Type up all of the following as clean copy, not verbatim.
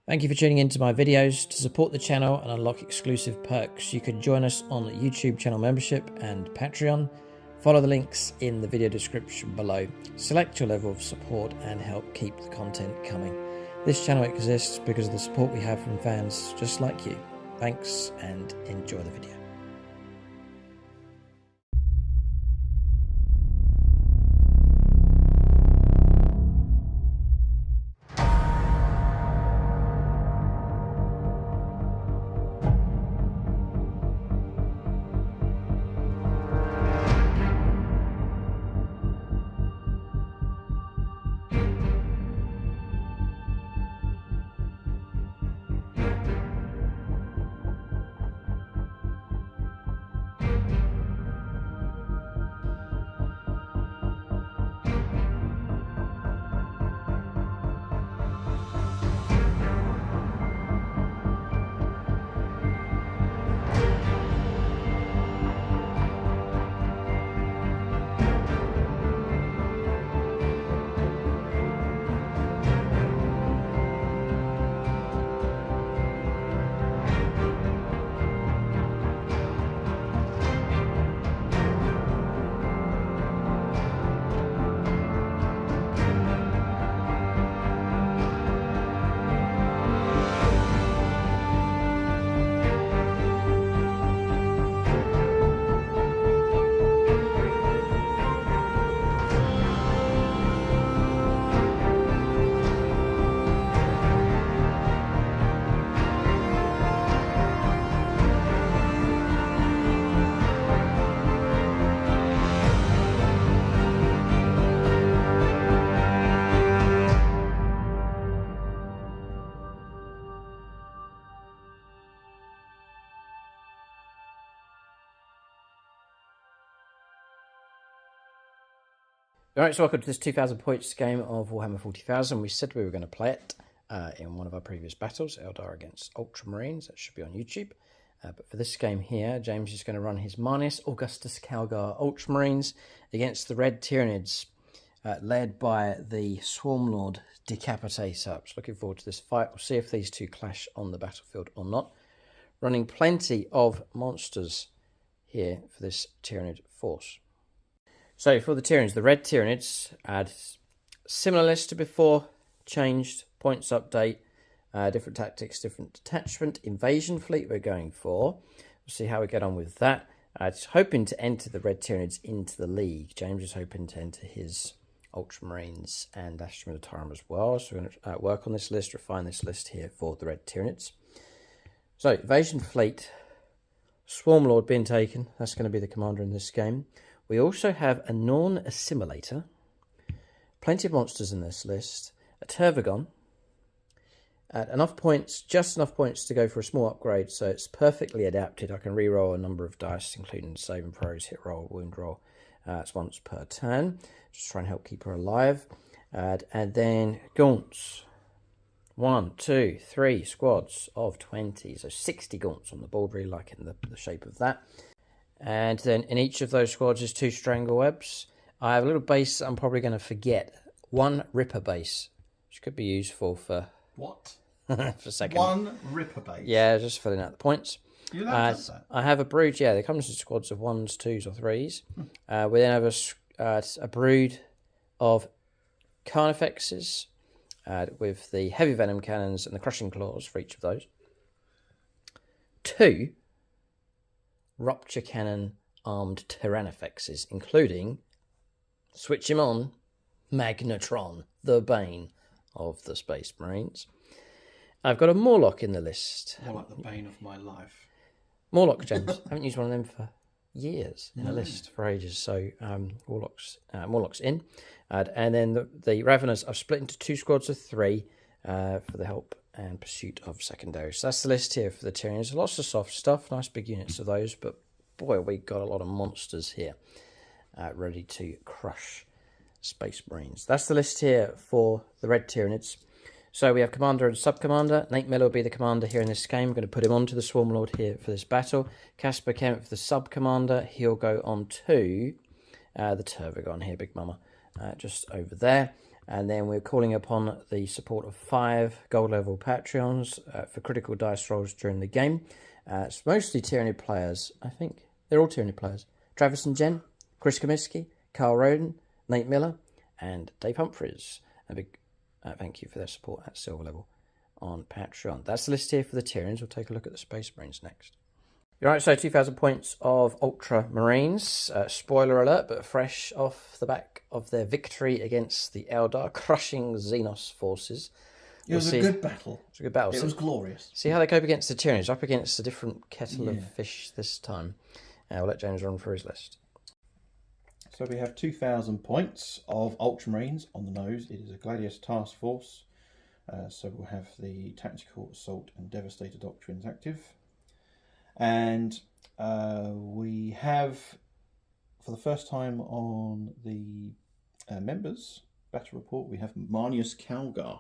Thank you for tuning into my videos. To support the channel and unlock exclusive perks, you can join us on YouTube channel membership and Patreon. Follow the links in the video description below. Select your level of support and help keep the content coming. This channel exists because of the support we have from fans just like you. Thanks and enjoy the video. Alright, so welcome to this 2,000 points game of Warhammer 40,000. We said we were going to play it in one of our previous battles, Eldar against Ultramarines. That should be on YouTube. But for this game here, James is going to run his Marneus Augustus Calgar Ultramarines against the Red Tyranids, led by the Swarmlord Decapitator. So looking forward to this fight. We'll see if these two clash on the battlefield or not. Running plenty of monsters here for this Tyranid force. So for the Tyranids, the Red Tyranids had similar list to before, changed, points update, different tactics, different detachment, invasion fleet we're going for. We'll see how we get on with that. It's hoping to enter the Red Tyranids into the league. James is hoping to enter his Ultramarines and Ashton Tyranids as well. So we're going to work on this list, refine this list here for the Red Tyranids. So invasion fleet, Swarmlord being taken. That's going to be the commander in this game. We also have a Norn Assimilator, plenty of monsters in this list, a Tervagon, at enough points, just enough points to go for a small upgrade, so it's perfectly adapted. I can reroll a number of dice, including saving throws, hit roll, wound roll. It's once per turn, just try and help keep her alive. And then Gaunts, 1, 2, 3 squads of 20, so 60 Gaunts on the board, really liking the shape of that. And then in each of those squads is 2 Stranglewebs. I have a little base I'm probably going to forget. 1 Ripper base, which could be useful for... What? for a second. 1 Ripper base? Yeah, just filling out the points. You allowed that? I have a brood, yeah, they come in squads of 1s, 2s or 3s. We then have a brood of Carnifexes with the heavy venom cannons and the crushing claws for each of those. 2 Rupture Cannon armed Tyrannifexes, including, switch him on, Magnetron, the bane of the Space Marines. I've got a Morlock in the list. More like the bane of my life. Morlock, James. I haven't used one of them for years in a list for ages. So Morlock's in. And then the Raveners I've split into 2 squads of 3 for the help and pursuit of secondaries. So that's the list here for the Tyranids. Lots of soft stuff, nice big units of those, but boy, we got a lot of monsters here ready to crush Space Marines. That's the list here for the Red Tyranids. So we have Commander and Sub-Commander. Nate Miller will be the Commander here in this game. I'm going to put him onto the Swarmlord here for this battle. Casper Kemp for the Sub-Commander. He'll go on to the Tervagon here, Big Mama, just over there. And then we're calling upon the support of 5 gold level Patreons for critical dice rolls during the game. It's mostly Tyranid players, I think. They're all Tyranid players. Travis and Jen, Chris Comiskey, Carl Roden, Nate Miller, and Dave Humphries. A big thank you for their support at silver level on Patreon. That's the list here for the Tyranids. We'll take a look at the Space Marines next. All right, so 2,000 points of Ultramarines. Spoiler alert, but fresh off the back of their victory against the Eldar, crushing Xenos forces. It was a good battle. It was a good battle. It was glorious. See how they cope against the Tyranids. Up against a different kettle of fish this time. We'll let James run through his list. So we have 2,000 points of Ultramarines on the nose. It is a Gladius task force. So we'll have the Tactical Assault and Devastator Doctrines active. And we have, for the first time on the members battle report, we have Marnius Calgar.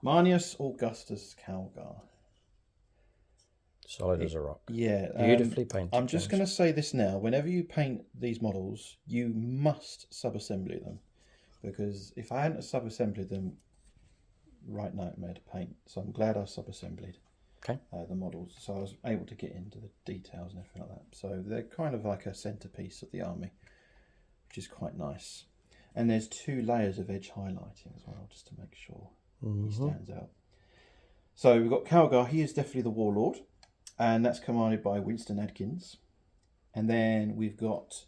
Marnius Augustus Calgar. Solid as a rock. Yeah. Beautifully painted. I'm just going to say this now. Whenever you paint these models, you must sub-assembly them. Because if I hadn't sub-assembled them, right now it made a paint. So I'm glad I sub-assembled the models. So I was able to get into the details and everything like that. So they're kind of like a centerpiece of the army, which is quite nice. And there's 2 layers of edge highlighting as well, just to make sure he stands out. So we've got Calgar. He is definitely the warlord. And that's commanded by Winston Adkins. And then we've got,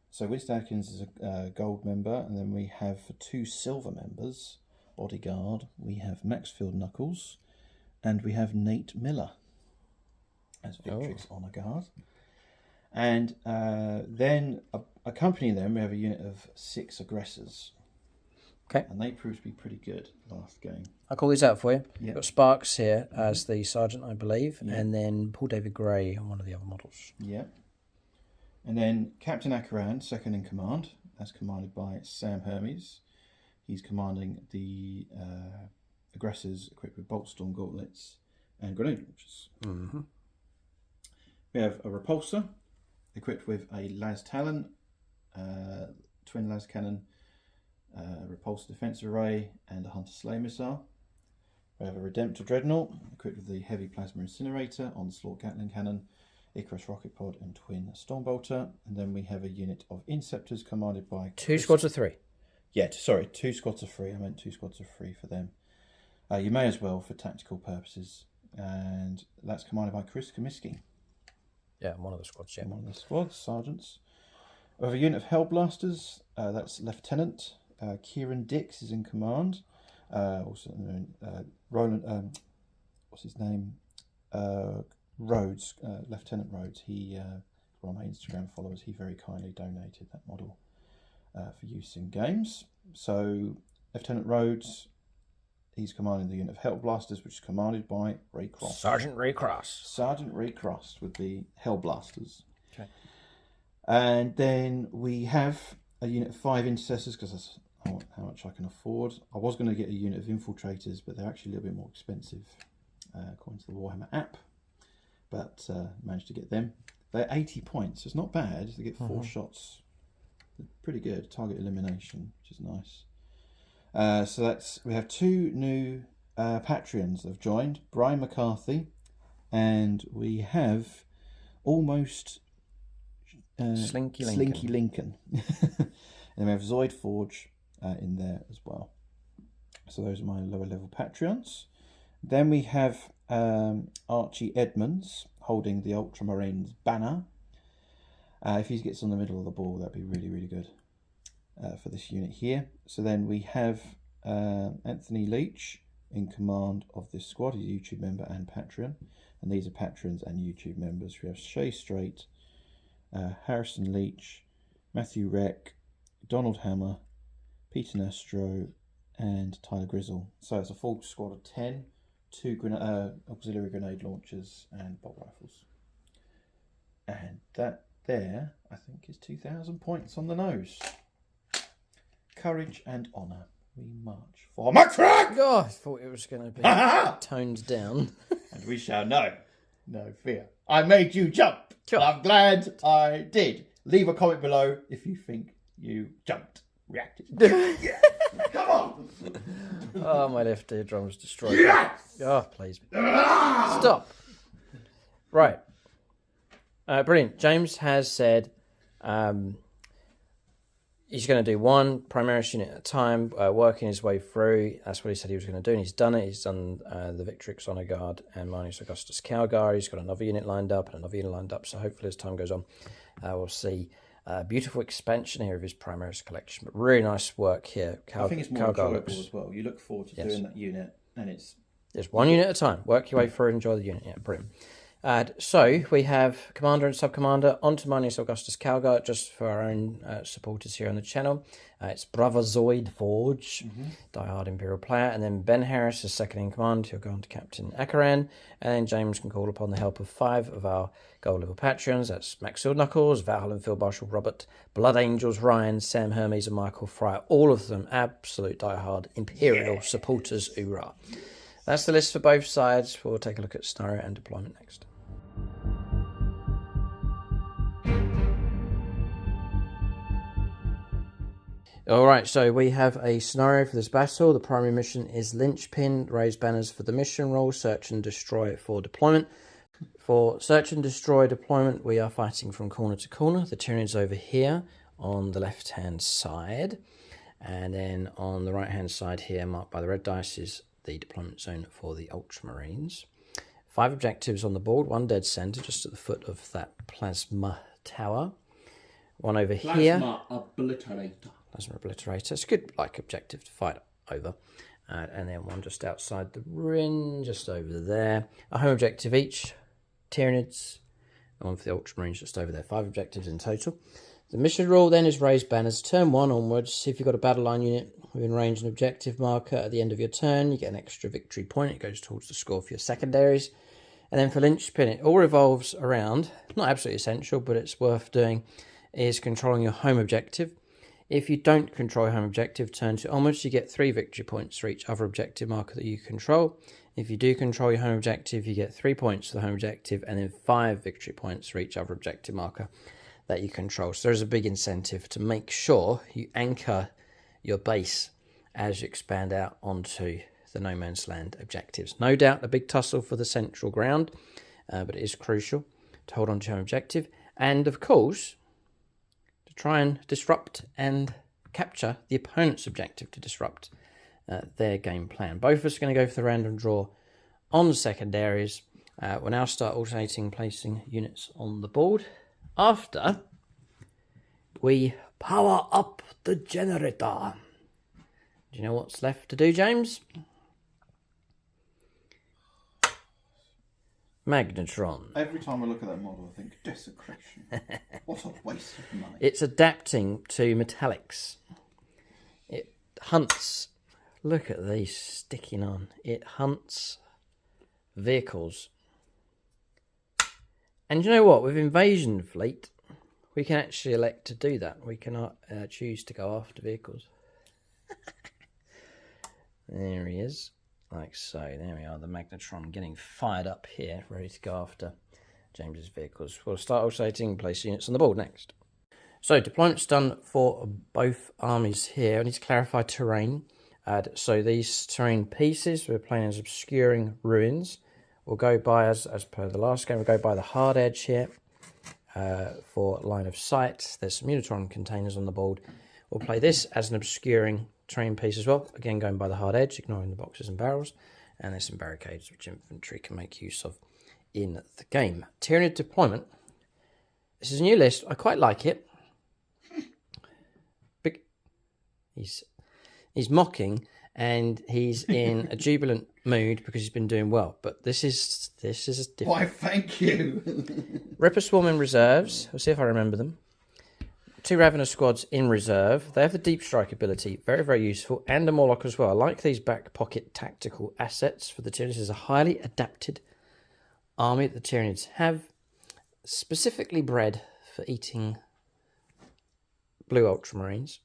so Winston Adkins is a gold member. And then we have for 2 silver members, bodyguard, we have Maxfield Knuckles. And we have Nate Miller as Victrix Honor Guard. And then accompanying them, we have a unit of 6 aggressors. Okay. And they proved to be pretty good last game. I'll call these out for you. Yep. You've got Sparks here as the sergeant, I believe, and then Paul David Gray on one of the other models. Yeah. And then Captain Akaran, second in command, as commanded by Sam Hermes. He's commanding the aggressors equipped with Boltstorm gauntlets and grenade launchers. We have a repulsor equipped with a Las Talon, twin Las Cannon, repulsor defense array, and a Hunter Slay missile. We have a Redemptor Dreadnought equipped with the heavy plasma incinerator, onslaught Gatling cannon, Icarus rocket pod, and twin Stormbolter. And then we have a unit of Inceptors commanded by 2 squads of 3. Yeah, sorry, 2 squads of 3. I meant 2 squads of 3 for them. You may as well for tactical purposes, and that's commanded by Chris Comiskey. Yeah, one of the squads. Yeah, one of the squads, sergeants. We have a unit of Hellblasters. That's Lieutenant Kieran Dix is in command. Also known Roland. What's his name? Rhodes, Lieutenant Rhodes. He, one of my Instagram followers, he very kindly donated that model for use in games. So Lieutenant Rhodes, he's commanding the unit of Hellblasters, which is commanded by Ray Cross. Sergeant Ray Cross. Sergeant Ray Cross with the Hellblasters. Okay. And then we have a unit of 5 intercessors, because that's how much I can afford. I was going to get a unit of infiltrators, but they're actually a little bit more expensive, according to the Warhammer app. But managed to get them. They're 80 points. It's not bad. They get 4 shots. They're pretty good. Target elimination, which is nice. So that's, we have 2 new Patreons that have joined. Brian McCarthy, and we have almost Slinky Lincoln. And we have Zoid Forge in there as well. So those are my lower level Patreons. Then we have Archie Edmonds holding the Ultramarines banner. If he gets on the middle of the ball, that'd be really, really good for this unit here. So then we have Anthony Leach in command of this squad. He's a YouTube member and Patreon. And these are Patrons and YouTube members. We have Shay Strait, Harrison Leach, Matthew Reck, Donald Hammer, Peter Nastro, and Tyler Grizzle. So it's a full squad of 10, 2 auxiliary grenade launchers and bolt rifles. And that there, I think, is 2,000 points on the nose. Courage and honour. We march for Macfrack! Oh, I thought it was going to be toned down. And we shall know. No fear. I made you jump. Sure. I'm glad I did. Leave a comment below if you think you jumped reacted. Yeah. Come on. Oh, my left eardrum's destroyed. Yes! Oh, please. Stop. Right. Brilliant. James has said he's going to do one Primaris unit at a time, working his way through. That's what he said he was going to do, and he's done it. He's done the Victrix Honor Guard and Marnius Augustus Calgar. He's got another unit lined up and another unit lined up, so hopefully as time goes on, we'll see a beautiful expansion here of his Primaris collection. But really nice work here. I think it's more enjoyable as well. You look forward to doing that unit, and it's one unit at a time. Work your way through and enjoy the unit. Yeah, brilliant. So we have Commander and Sub-Commander onto Marnius Augustus Calgar, just for our own supporters here on the channel. It's Bravazoid Forge, diehard Imperial player, and then Ben Harris is second in command. He'll go on to Captain Akaran, and then James can call upon the help of 5 of our gold level Patreons. That's Max Field Knuckles, Val and Field Marshal Robert, Blood Angels Ryan, Sam Hermes, and Michael Fryer. All of them absolute diehard Imperial supporters. Hoorah! That's the list for both sides. We'll take a look at scenario and deployment next. Alright, so we have a scenario for this battle. The primary mission is Linchpin, raise banners for the mission role, search and destroy for deployment. For search and destroy deployment, we are fighting from corner to corner. The Tyranids over here on the left hand side, and then on the right hand side here, marked by the red dice, is the deployment zone for the Ultramarines. 5 objectives on the board, 1 dead center just at the foot of that plasma tower. 1 over here. Plasma Obliterator. Plasma Obliterator. It's a good objective to fight over. And then 1 just outside the ring, just over there. A home objective each. Tyranids. And 1 for the Ultramarines just over there. 5 objectives in total. The mission rule then is raise banners. Turn 1 onwards. If you've got a battle line unit within range and objective marker at the end of your turn, you get an extra victory point. It goes towards the score for your secondaries. And then for Linchpin, it all revolves around, not absolutely essential, but it's worth doing, is controlling your home objective. If you don't control your home objective, turn 2 onwards, you get 3 victory points for each other objective marker that you control. If you do control your home objective, you get 3 points for the home objective, and then 5 victory points for each other objective marker that you control. So there's a big incentive to make sure you anchor your base as you expand out onto the no man's land objectives. No doubt a big tussle for the central ground, but it is crucial to hold on to your objective, and of course to try and disrupt and capture the opponent's objective, to disrupt their game plan. Both of us are going to go for the random draw on the secondaries. We'll now start alternating placing units on the board after we power up the generator. Do you know what's left to do, James? Magnetron. Every time I look at that model, I think, desecration. What a waste of money. It's adapting to metallics. It hunts. Look at these sticking on. It hunts vehicles. And you know what? With Invasion Fleet, we can actually elect to do that. We cannot choose to go after vehicles. There he is. Like so. There we are, the Magnetron getting fired up here, ready to go after James's vehicles. We'll start alternating place units on the board next. So deployment's done for both armies here. I need to clarify terrain. So these terrain pieces we're playing as obscuring ruins. We'll go by, as per the last game, we'll go by the hard edge here for line of sight. There's some Unitron containers on the board. We'll play this as an obscuring terrain piece as well. Again, going by the hard edge, ignoring the boxes and barrels. And there's some barricades which infantry can make use of in the game. Tyranid deployment. This is a new list. I quite like it. He's mocking, and he's in a jubilant mood because he's been doing well. But this is different. Why, thank you. Ripper Swarm in reserves. We'll see if I remember them. 2 Ravener squads in reserve. They have the deep strike ability, very, very useful, and a Morlock as well. I like these back pocket tactical assets for the Tyranids. This is a highly adapted army that the Tyranids have, specifically bred for eating blue Ultramarines.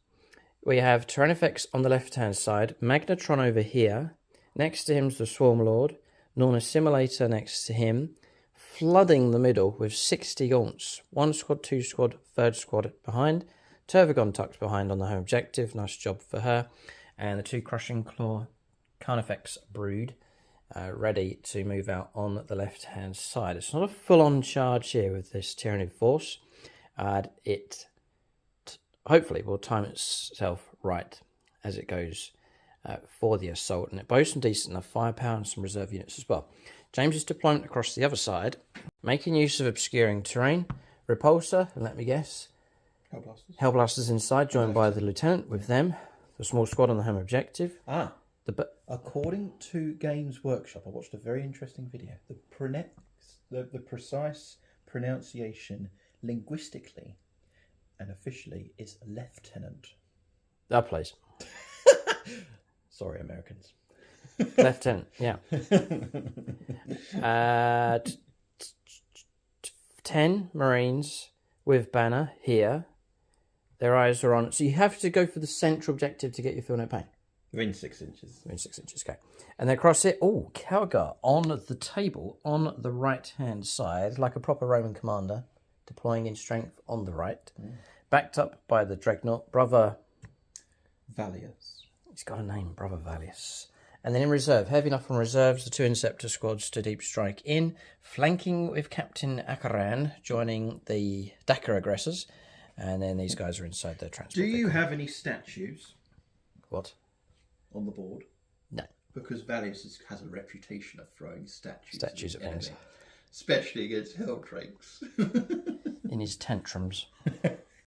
We have Tyrannifex on the left-hand side, Magnetron over here. Next to him is the Swarm Lord, Norn Assimilator next to him, flooding the middle with 60 gaunts. 1 squad, 2 squad, 3rd squad behind. Tervagon tucked behind on the home objective. Nice job for her. And the 2 Crushing Claw Carnifex brood ready to move out on the left-hand side. It's not a full-on charge here with this Tyranid force. It hopefully will time itself right as it goes for the assault, and it boasts some decent enough firepower and some reserve units as well. James's deployment across the other side, making use of obscuring terrain, repulsor, and let me guess, Hellblasters inside, joined by the lieutenant with them, the small squad on the home objective. According to Games Workshop, I watched a very interesting video. The precise pronunciation linguistically and officially is lieutenant. Please. Sorry, Americans. Lieutenant, yeah. 10 Marines with banner here. Their eyes are on. So you have to go for the central objective to get your feel no pain. Within 6 inches. Within 6 inches, okay. And they cross it. Oh, Calgar on the table on the right-hand side, like a proper Roman commander, deploying in strength on the right. Backed up by the Dreadnought, Brother Valius. He's got a name, Brother Valius. And then in reserve, heavy enough on reserves, the 2 Inceptor squads to deep strike in, flanking with Captain Akaran, joining the Dakar aggressors. And then these guys are inside their transport. Do you have any statues? What? On the board? No. Because Valius has a reputation of throwing statues at things. Especially against Helldrakes. In his tantrums.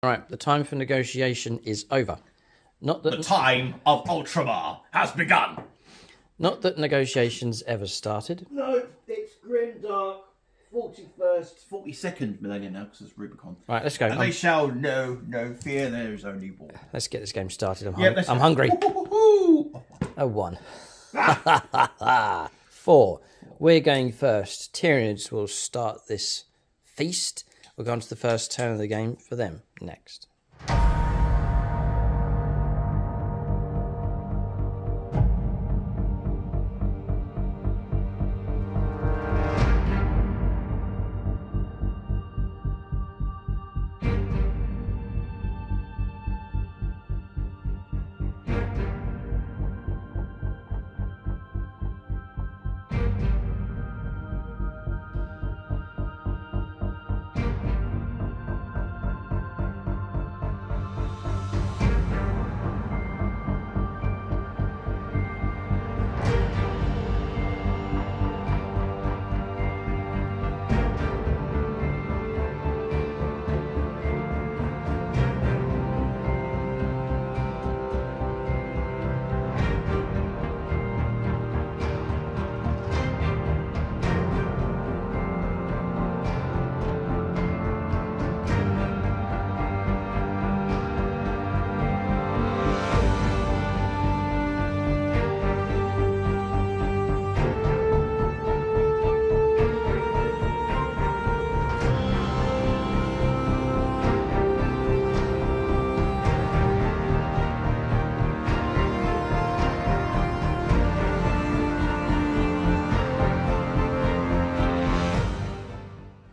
Alright, the time for negotiation is over. Not that the time of Ultramar has begun. Not that negotiations ever started. No, it's grimdark. 42nd millennium now, because it's Rubicon. Right, let's go. And they shall know no fear, there is only war. Let's get this game started. I'm hungry. A 1. 4. We're going first. Tyranids will start this feast. We'll go on to the first turn of the game for them next.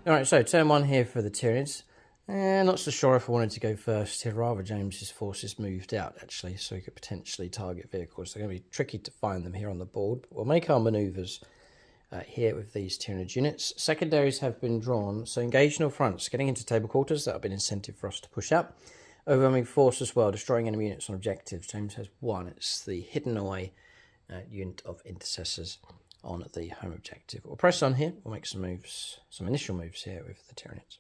Alright, so turn 1 here for the Tyranids. Not so sure if I wanted to go first here. Rather, James's forces moved out, actually, so he could potentially target vehicles. They're going to be tricky to find them here on the board. But we'll make our manoeuvres here with these Tyranid units. Secondaries have been drawn, so engage no fronts. Getting into table quarters, that'll be an incentive for us to push up. Overwhelming force as well, destroying enemy units on objectives. James has 1. It's the hidden away unit of intercessors on the home objective. We'll press on here. We'll make some moves, some initial moves here with the Tyranids.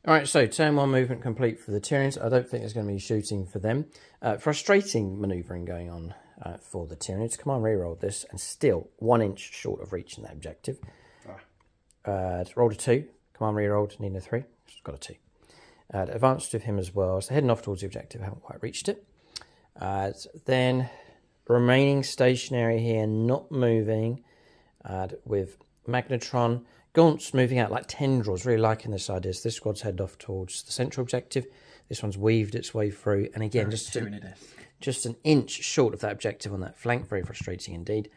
Alright, so turn 1 movement complete for the Tyranids. I don't think there's going to be shooting for them. Frustrating manoeuvring going on for the Tyranids. Come on, reroll this, and still 1 inch short of reaching that objective. Rolled a 2. Come on, rerolled, needing a 3. It's got a 2. Advanced with him as well. So heading off towards the objective, haven't quite reached it. Then remaining stationary here, not moving. With Magnetron. Gaunt's moving out like tendrils, really liking this idea. So this squad's headed off towards the central objective. This one's weaved its way through. And again, just an inch short of that objective on that flank. Very frustrating indeed.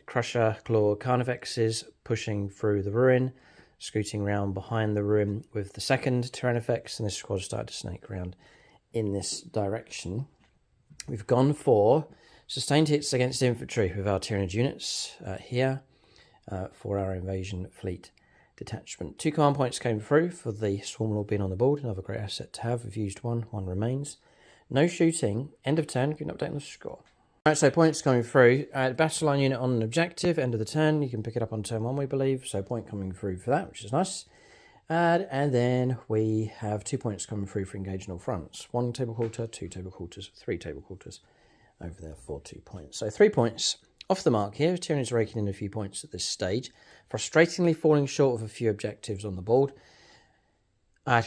Crusher, Claw, Carnifexes pushing through the ruin. Scooting round behind the ruin with the second Tyrannifex. And this squad started to snake around in this direction. We've gone for sustained hits against infantry with our Tyranid units here for our invasion fleet detachment. 2 command points came through for the Swarm Lord being on the board, another great asset to have. We've used one remains. No shooting, end of turn, give an update on the score. Alright, so points coming through. Battle line unit on an objective, end of the turn. You can pick it up on turn 1, we believe. So point coming through for that, which is nice. And then we have 2 points coming through for engaging all fronts. 1 table quarter, 2 table quarters, 3 table quarters over there for 2 points. So 3 points off the mark here. Tyranids raking in a few points at this stage. Frustratingly falling short of a few objectives on the board,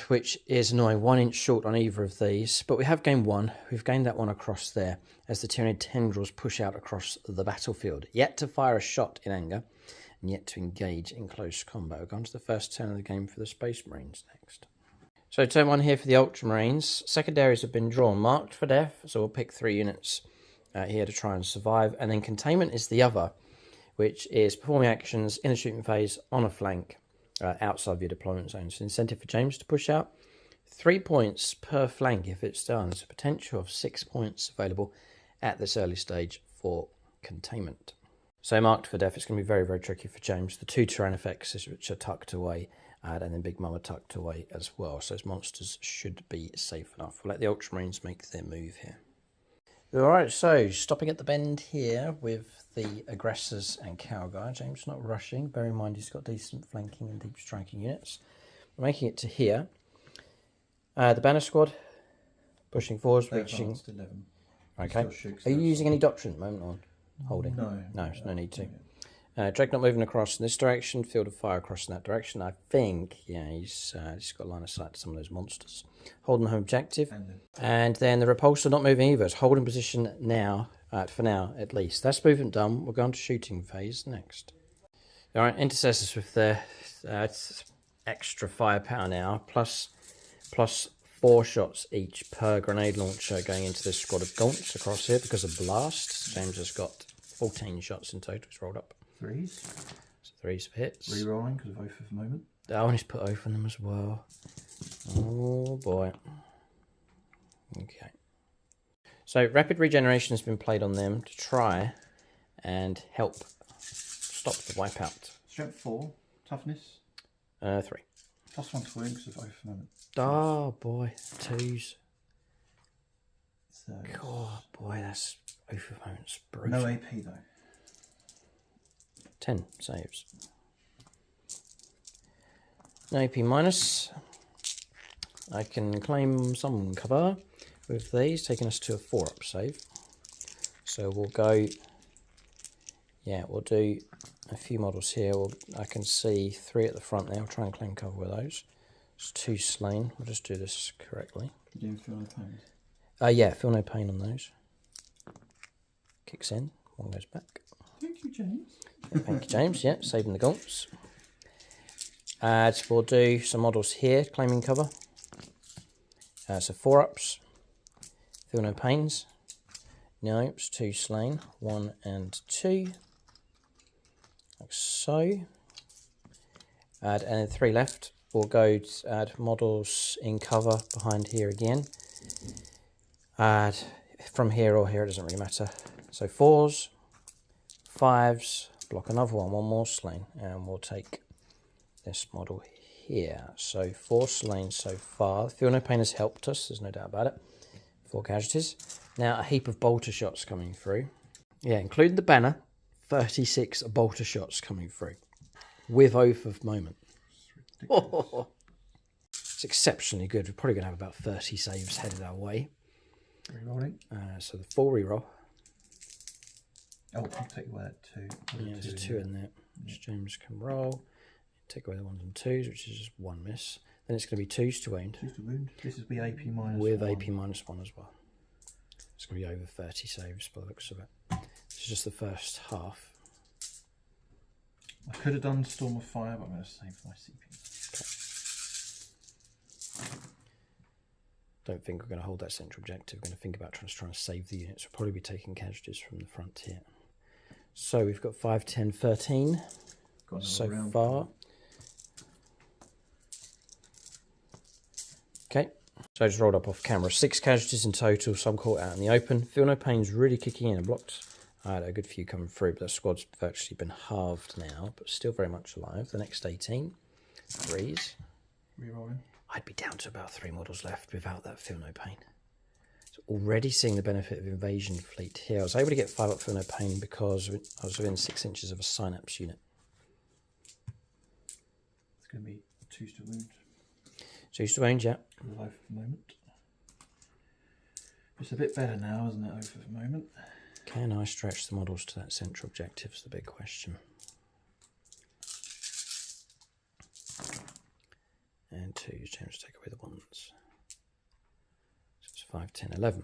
which is annoying. 1 inch short on either of these, but we have gained 1. We've gained that one across there as the Tyranid tendrils push out across the battlefield. Yet to fire a shot in anger, and yet to engage in close combat. We're going to the first turn of the game for the Space Marines next. So turn 1 here for the Ultramarines. Secondaries have been drawn, marked for death, so we'll pick 3 units here to try and survive. And then Containment is the other, which is performing actions in a shooting phase on a flank outside of your deployment zone. So incentive for James to push out. 3 points per flank if it's done. There's a potential of 6 points available at this early stage for Containment. So marked for death, it's going to be very, very tricky for James. The 2 Tyrannifexes which are tucked away, and then Big Mama tucked away as well. So those monsters should be safe enough. We'll let the Ultramarines make their move here. Alright, so stopping at the bend here with the aggressors and Cowguy. James not rushing. Bear in mind he's got decent flanking and deep striking units. We're making it to here. The Banner Squad pushing forwards, reaching. 11. Okay. Are you using any doctrine at the moment on holding? No. No, there's no need to. Dreadnought moving across in this direction, field of fire across in that direction. I think, yeah, he's got line of sight to some of those monsters. Holding home objective. And then the repulsor not moving either. It's holding position now, for now at least. That's movement done. We're going to shooting phase next. Alright, intercessors with their extra firepower now, plus 4 shots each per grenade launcher going into this squad of gaunts across here because of blast. James has got 14 shots in total. He's rolled up. 3s. So 3s for hits. Rerolling because of Oath of the Moment. Oh, and he's put Oath on them as well. Oh boy. Okay. So rapid regeneration has been played on them to try and help stop the wipeout. Strength 4. Toughness. 3. +1 to wound because of Oath of the Moment. Oh boy. 2s. So, Oh boy, that's Oath of the Moment's brutal. no AP though. 10 saves. No AP minus. I can claim some cover with these, taking us to a 4-up save. So we'll go, yeah, we'll do a few models here. I can see 3 at the front there. We'll try and claim cover with those. It's 2 slain. We'll just do this correctly. You didn't feel no pain? Yeah, feel no pain on those. Kicks in, 1 goes back. Thank you, James. Thank you, James. Yeah, saving the gaunts. We'll do some models here, claiming cover. So 4-ups. Feel no pains. No, it's 2 slain. 1 and 2. Like so. And then 3 left. We'll go to add models in cover behind here again. From here or here, it doesn't really matter. So 4s, 5s, block another one more slain, and we'll take this model here. So 4 slain so far. Feel no pain has helped us, there's no doubt about it. 4 casualties. Now a heap of bolter shots coming through. Yeah, including the banner, 36 bolter shots coming through. With Oath of Moment. Oh, it's exceptionally good. We're probably going to have about 30 saves headed our way. Rerolling. So the 4 reroll. Oh, I'll take away that 2. Yeah, there's a 2 in there, which James can roll. Take away the 1s and 2s, which is just 1 miss. Then it's going to be 2s to wound. 2s to wound. This will be AP minus with 1. AP minus 1 as well. It's going to be over 30 saves by the looks of it. This is just the first half. I could have done Storm of Fire, but I'm going to save my CP. Okay. Don't think we're going to hold that central objective. We're going to think about trying to save the units. We'll probably be taking casualties from the front here. So we've got 5, 10, 13 so far. Okay, So I just rolled up off camera. 6 casualties in total, some caught out in the open. Feel no pain's really kicking in and blocked. I had a good few coming through, but the squad's virtually been halved now, but still very much alive. The next 18. 3s. Rerolling. I'd be down to about 3 models left without that Feel No Pain. So already seeing the benefit of Invasion Fleet here. I was able to get 5 up Feel No Pain because I was within 6 inches of a Synapse unit. It's going to be 2s to wound. 2s to wound, yeah. Alive for the moment. It's a bit better now, isn't it, over the moment? Can I stretch the models to that central objective is the big question. And 2s, James, take away the 1s. So it's 5, 10, 11.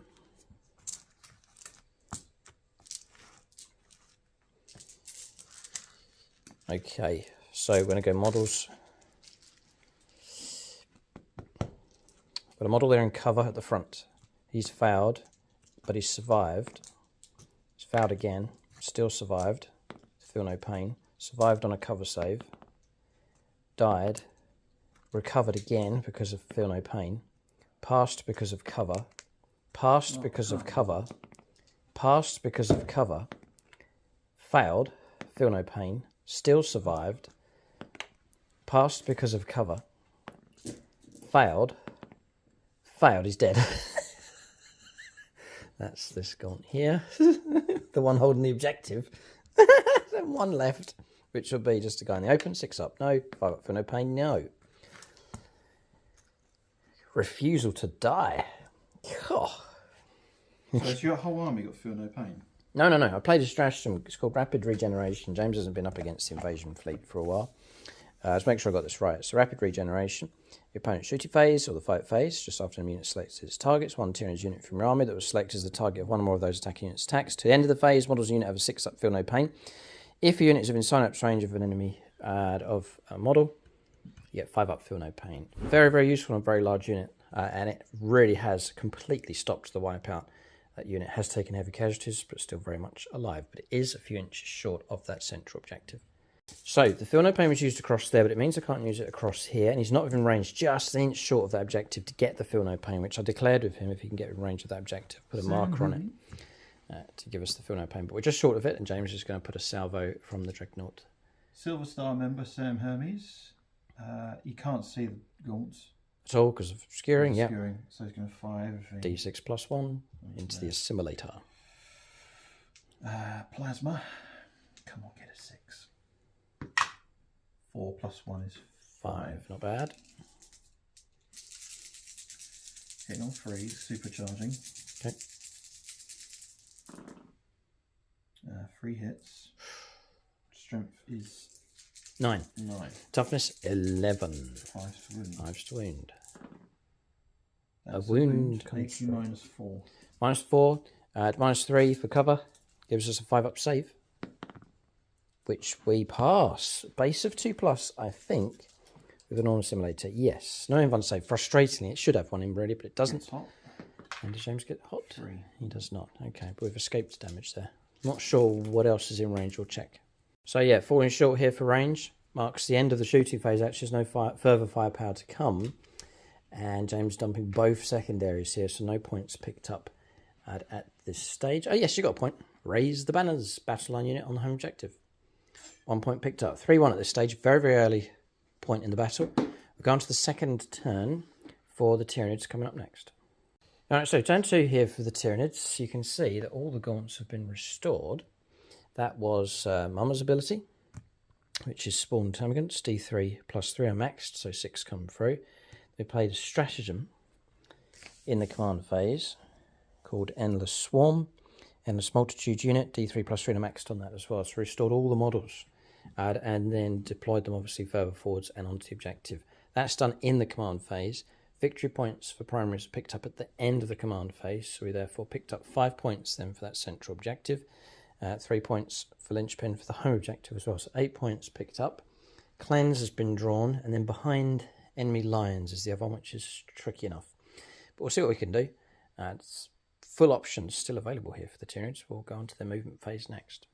Okay, so we're going to go models. Got a model there in cover at the front. He's fouled, but he's survived. He's fouled again, still survived. Feel no pain. Survived on a cover save. Died. Recovered again because of feel no pain. Passed because of cover. Passed because of cover. Passed because of cover. Failed. Feel no pain. Still survived. Passed because of cover. Failed. Failed, he's dead. That's this gaunt here. The one holding the objective. Then 1 left, which will be just a guy in the open. 6 up, no. 5 up for no pain, no. Refusal to die. Oh. So has your whole army got Feel No Pain? No. I played a stratagem. It's called Rapid Regeneration. James hasn't been up against the Invasion Fleet for a while. Let's make sure I got this right. So Rapid Regeneration. Your opponent's shooting phase or the fight phase, just after an unit selects its targets. 1 Tyranids unit from your army that was selected as the target of 1 or more of those attacking units' attacks. To the end of the phase, models unit have a 6 up Feel No Pain. If your unit is within synapse range of an enemy of a model, you get 5 up Feel No Pain. Very, very useful on a very large unit, and it really has completely stopped the wipeout. That unit has taken heavy casualties, but still very much alive. But it is a few inches short of that central objective. So the Feel No Pain was used across there, but it means I can't use it across here, and he's not within range, just an inch short of that objective to get the Feel No Pain, which I declared with him if he can get in range of that objective. Put a marker on it to give us the Feel No Pain, but we're just short of it, and James is going to put a salvo from the Dreadnought. Silver Star member Sam Hermes. You can't see the gaunts at all because of obscuring, yeah. So he's going to fire everything. D6 plus 1 into the assimilator. Plasma. Come on, get a 6. 4 plus 1 is 5. Not bad. Hitting on 3s, supercharging. Okay. 3 hits. Strength is 9. 9. Toughness 11. 5 to wound. 5 to wound. That's a wound AC minus 4. Minus 4. Minus 3 for cover. Gives us a 5 up save, which we pass. Base of 2+, I think, with a normal simulator. Yes. No invuln save. Frustratingly, it should have 1 in really, but it doesn't. It's hot. And does James get hot? 3. He does not. Okay, but we've escaped damage there. Not sure what else is in range. We'll check. So yeah, falling short here for range. Marks the end of the shooting phase. Actually, there's no further firepower to come. And James dumping both secondaries here, so no points picked up at this stage. Oh yes, you got a point. Raise the banners. Battle line unit on the home objective. 1 point picked up. 3-1 at this stage. Very, very early point in the battle. We're going to the second turn for the Tyranids coming up next. All right, so turn 2 here for the Tyranids. You can see that all the gaunts have been restored. That was Mama's ability, which is Spawn Termagants. D3 plus 3 are maxed, so 6 come through. They played a stratagem in the command phase called Endless Swarm. Endless Multitude unit, D3 plus 3 are maxed on that as well. So restored all the models and then deployed them obviously further forwards and onto the objective. That's done in the command phase. Victory points for primaries are picked up at the end of the command phase. So we therefore picked up 5 points then for that central objective. 3 points for linchpin for the home objective as well. So 8 points picked up. Cleanse has been drawn, and then behind enemy lions is the other one, which is tricky enough. But we'll see what we can do. It's full options still available here for the Tyranids. We'll go on to the movement phase next.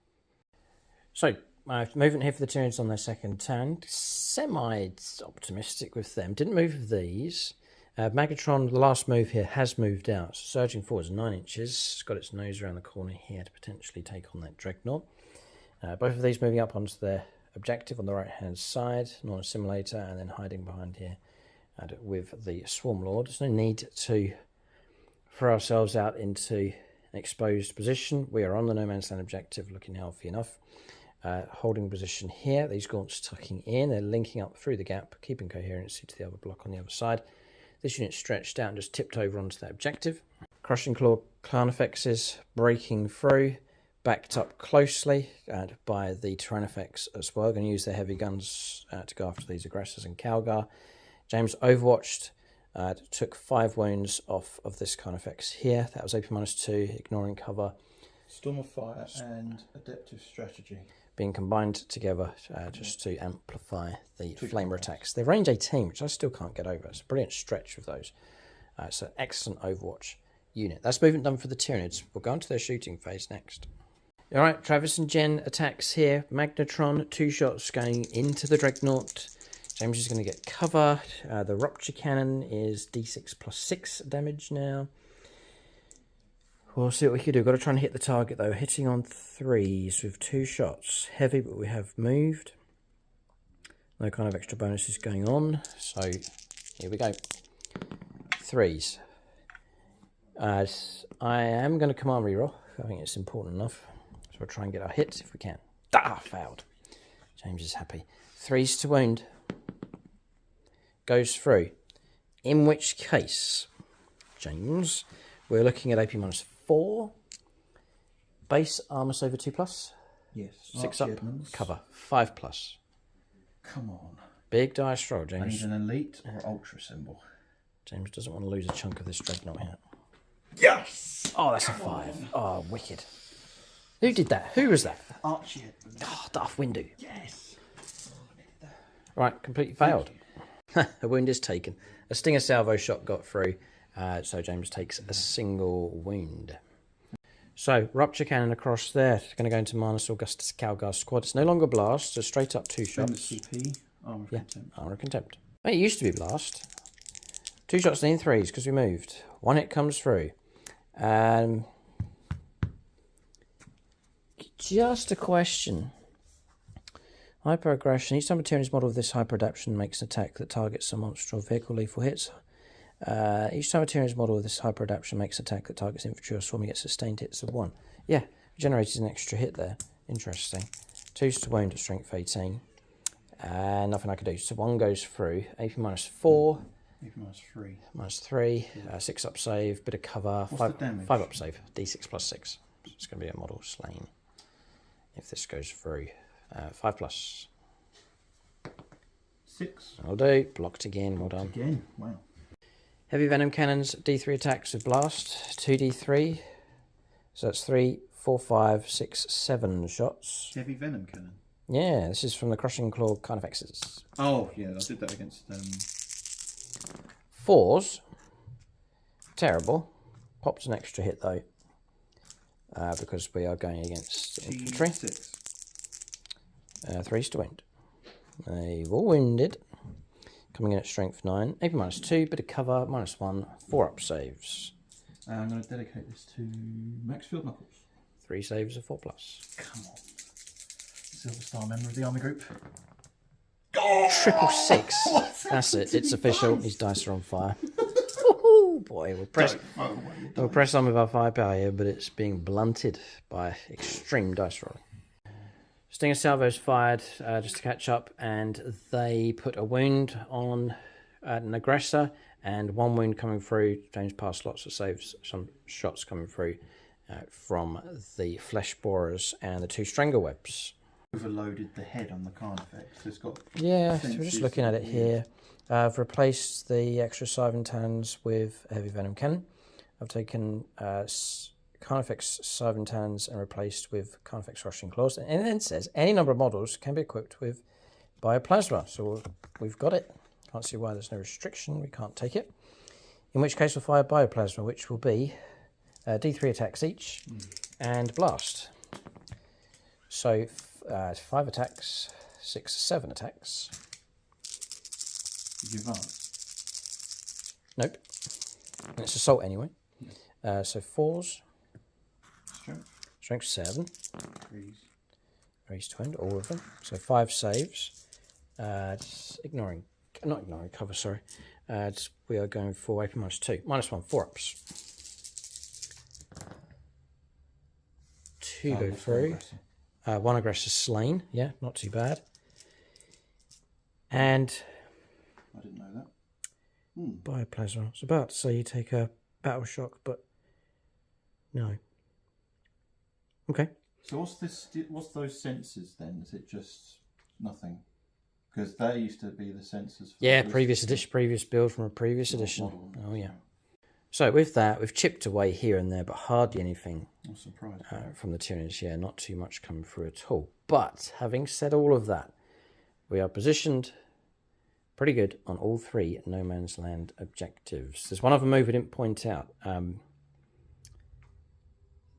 So, movement here for the Tyranids on their second turn. Semi-optimistic with them. Didn't move these. Magnetron, the last move here, has moved out. So surging forwards 9 inches. It's got its nose around the corner here to potentially take on that Dreadnought. Both of these moving up onto their objective on the right-hand side, non-assimilator, and then hiding behind here with the Swarm Lord. There's no need to throw ourselves out into an exposed position. We are on the no man's land objective, looking healthy enough. Holding position here, these gaunts tucking in, they're linking up through the gap, keeping coherency to the other block on the other side. This unit stretched out and just tipped over onto that objective. Crushing Claw Carnifexes breaking through, backed up closely by the Tyranids as well. Going to use their heavy guns to go after these aggressors in Calgar. James overwatched, took 5 wounds off of this Carnifex here. That was AP-2, ignoring cover. Storm of Fire and Adaptive Strategy Being combined together just to amplify the flamer attacks. They're range 18, which I still can't get over. It's a brilliant stretch with those. It's an excellent Overwatch unit. That's movement done for the Tyranids. We'll go on to their shooting phase next. Alright, Travis and Jen attacks here. Magnetron, 2 shots going into the Dreadnought. James is going to get cover. The Rupture Cannon is D6 plus 6 damage now. We'll see what we can do. Got to try and hit the target though. Hitting on 3s with 2 shots. Heavy, but we have moved. No kind of extra bonuses going on. So here we go. 3s. I am going to command reroll. I think it's important enough. So we'll try and get our hit if we can. Failed. James is happy. 3s to wound. Goes through. In which case, James, we're looking at AP-4. Base armor over 2+. Yes. 6 up. Cover 5+. Come on. Big dice roll, I James. need an elite or ultra symbol. James doesn't want to lose a chunk of this Dreadnought here. Yes! Oh, that's a 5. Oh, wicked. Who did that? Who was that? Archie. Oh, Darth Windu. Yes. Right, completely failed. A wound is taken. A Stinger salvo shot got through, so James takes a single wound. So, Rupture Cannon across there. Going to go into Manus Augustus Calgar squad. It's no longer Blast, so straight up 2 shots. CP, Armor of Contempt. Armor of Contempt. It used to be Blast. 2 shots in 3s because we moved. 1 hit comes through. Just a question. Hyper aggression. Each time a Tyranids model with this hyper adaptation makes an attack that targets a monster or vehicle, lethal hits. Each time a Tyranids model with this hyper adaptation makes an attack that targets infantry or swarm, gets sustained hits of 1. Yeah, generated an extra hit there. Interesting. 2s to wound at strength 18. Nothing I can do. So 1 goes through. AP-4. AP-3. -3. 6 up save. Bit of cover. What's the damage? 5 up save. D6 plus 6. So it's going to be a model slain if this goes through. 5+. 6. I'll do. Blocked again. Well done. Again. Wow. Heavy Venom Cannons, D3 attacks with Blast. 2D3. So that's 3, 4, 5, 6, 7 shots. Heavy Venom Cannon. Yeah, this is from the Crushing Claw Carnifexes. Oh, yeah, I did that against... 4s. Terrible. Popped an extra hit though. Because we are going against infantry. 6. 3s to wound. They've all wounded. Coming in at strength 9. AP -2, bit of cover, -1, 4 up saves. I'm going to dedicate this to Max Field Knuckles. 3 saves of 4+. Come on. Silver Star member of the Army Group. Triple 6. That's it. It's official. His dice are on fire. Oh boy, we'll press on with our firepower here, but it's being blunted by extreme dice rolling. Stinger salvos fired just to catch up, and they put a wound on an aggressor, and 1 wound coming through. James passed lots of saves, some shots coming through from the flesh borers and the 2 strangle webs. Overloaded the head on the Carnifex. It's got... Yeah, so we're just looking at it here. I've replaced the extra Siventans with a Heavy Venom Cannon. I've taken Carnifex Siventans and replaced with Carnifex Rushing Claws. And it then says any number of models can be equipped with Bioplasma. So we've got it. Can't see why there's no restriction. We can't take it. In which case we'll fire Bioplasma, which will be D3 attacks each and Blast. So 5 attacks, 6, 7 attacks. Did you advance? Nope. It's assault anyway. So 4s. Strength. Strength 7. Threes. Raise to end, all of them. So 5 saves. Just not ignoring cover, sorry. We are going for AP -2. -1, 4-ups. 2 go through. 1 aggressor slain. Yeah, not too bad. And I didn't know that. Bioplasma. I was about to say you take a battle shock, but no. Okay. So what's those sensors then? Is it just nothing? Because they used to be the sensors. For Yeah, previous edition, previous build from a previous edition. Oh yeah. So with that, we've chipped away here and there, but hardly anything. I'm surprised. From the Tyranids. Yeah, not too much coming through at all. But having said all of that, we are positioned pretty good on all 3 no man's land objectives. There's one other move we didn't point out.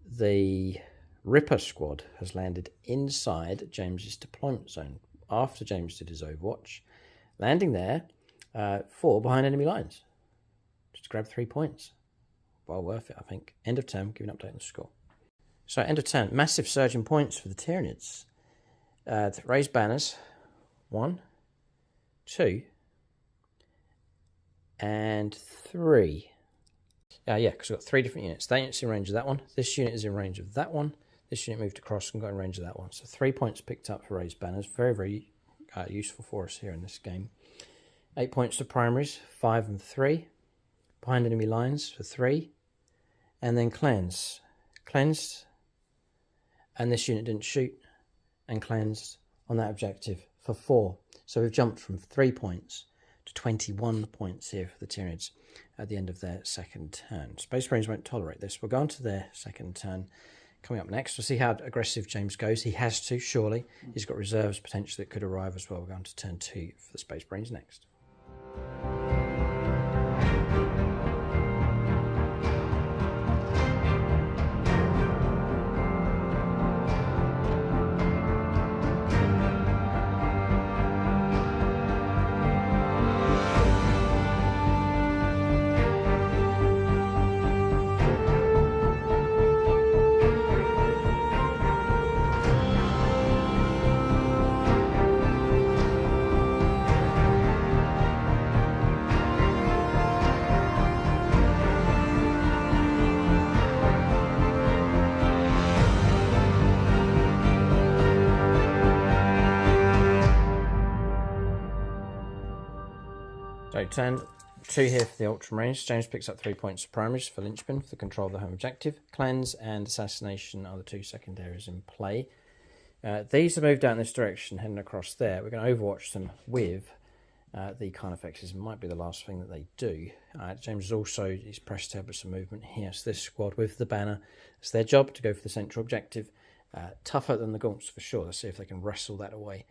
The Ripper squad has landed inside James's deployment zone after James did his Overwatch, landing there 4 behind enemy lines. Just to grab 3 points. Well worth it, I think. End of turn, give an update on the score. So end of turn, massive surge in points for the Tyranids. Raise banners, 1, 2, and 3. Yeah, because we've got 3 different units. That unit's in range of that one. This unit is in range of that one. This unit moved across and got in range of that one. So 3 points picked up for raised banners. Very, very useful for us here in this game. 8 points to primaries, 5 and 3. Behind enemy lines for 3. And then cleanse. Cleansed. And this unit didn't shoot. And cleansed on that objective for 4. So we've jumped from 3 points to 21 points here for the Tyranids at the end of their second turn. Space Marines won't tolerate this. We'll go on to their second turn. Coming up next, we'll see how aggressive James goes. He has to, surely. He's got reserves potentially that could arrive as well. We're going to turn 2 for the Space Marines next. So turn 2 here for the Ultramarines. James picks up 3 points of primaries for Linchpin for the control of the home objective. Cleanse and Assassination are the 2 secondaries in play. These are moved out in this direction, heading across there. We're going to overwatch them with the Carnifexes. This might be the last thing that they do. James is also, he's pressed tab with some movement here. So this squad with the banner, it's their job to go for the central objective. Tougher than the Gaunts for sure. Let's see if they can wrestle that away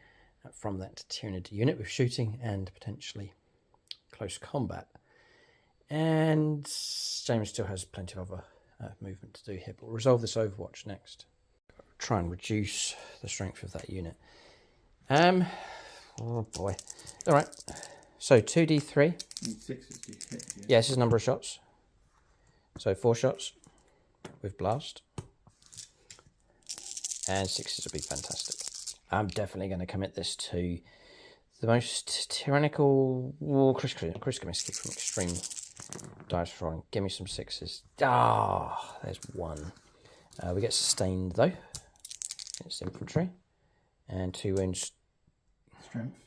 from that Tyranid unit with shooting and potentially close combat. And James still has plenty of other movement to do here, but we'll resolve this Overwatch next. Try and reduce the strength of that unit. Oh boy. All right. So 2d3. 6 is hit, Yeah, this is a number of shots. So 4 shots with blast. And 6s would be fantastic. I'm definitely going to commit this to the most tyrannical Chris Comiskey from Extreme Dice Rolling. Give me some 6s. Ah, there's 1. We get sustained though. It's infantry. And 2 wounds. Strength.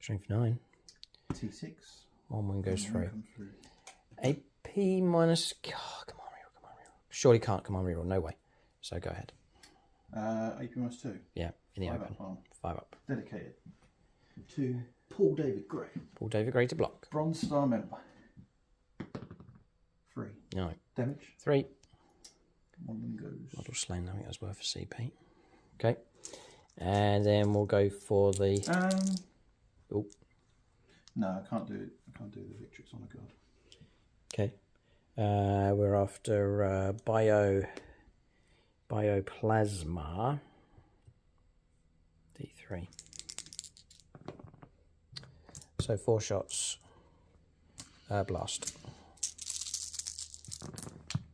Strength 9. T6. 1 wound goes through. AP minus. Oh, come on, reroll. Surely can't come on, reroll. No way. So go ahead. AP minus 2. Yeah, in the 5 open. up. 5 up. Dedicated to Paul David Gray. Paul David Gray to block. Bronze Star member. 3. No. Damage. 3. 1 of them goes. Model slain. I think that's worth a CP. Okay. And then we'll go for the. Oh. No, I can't do it. I can't do the Victrix on a god. Okay. We're after Bioplasma. D3. So 4 shots Blast.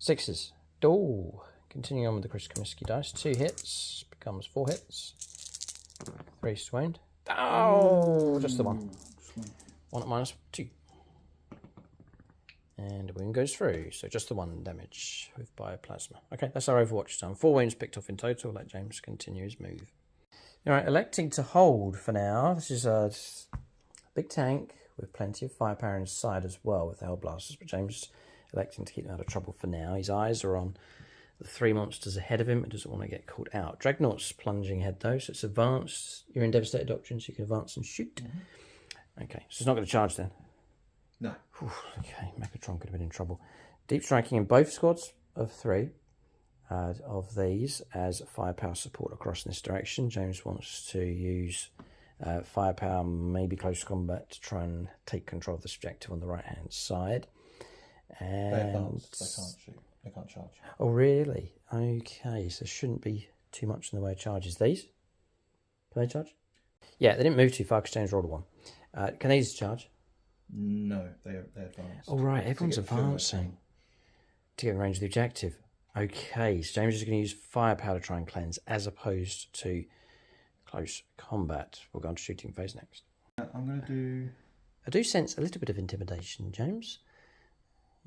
6s. Oh, continuing on with the Chris Comiskey dice. 2 hits becomes 4 hits. 3 wound. Oh, just the one. 1 at -2. And the wound goes through, so just the 1 damage with bioplasma. Okay, that's our Overwatch done. 4 wounds picked off in total. Let James continue his move. Alright, electing to hold for now. This is a big tank with plenty of firepower inside as well with the Hellblasters, but James electing to keep them out of trouble for now. His eyes are on the 3 monsters ahead of him and doesn't want to get caught out. Dreadnought's plunging ahead though, so it's advanced. You're in Devastated Doctrine, so you can advance and shoot. Okay, so it's not going to charge then. No. Whew, okay, Megatron could have been in trouble. Deep striking in both squads of 3 of these as firepower support across in this direction. James wants to use firepower, maybe close combat, to try and take control of this objective on the right-hand side. And They advance, they can't shoot, they can't charge. Oh, really? Okay, so there shouldn't be too much in the way of charges. These? Can they charge? Yeah, they didn't move too far because James rolled a 1. Can these charge? No, they advance. Oh, right, everyone's advancing to get in range of the objective. Okay, so James is going to use firepower to try and cleanse as opposed to close combat. We'll go on to shooting phase next. I'm going to do... I do sense a little bit of intimidation, James.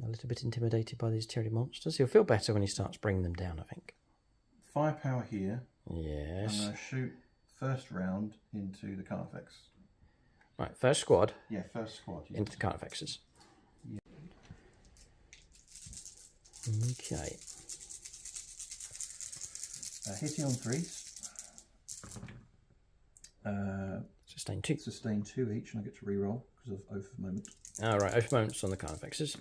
A little bit intimidated by these Tyranid monsters. He'll feel better when he starts bringing them down, I think. Firepower here. Yes. I'm going to shoot first round into the Carnifex. Right, first squad. Yeah, first squad. Yes. Into the Carnifexes. Yeah. Okay. Hitting on 3s. Sustain 2. Sustain 2 each, and I get to reroll because of Oath of Moment. Alright, Oath Moments on the Carnifexes.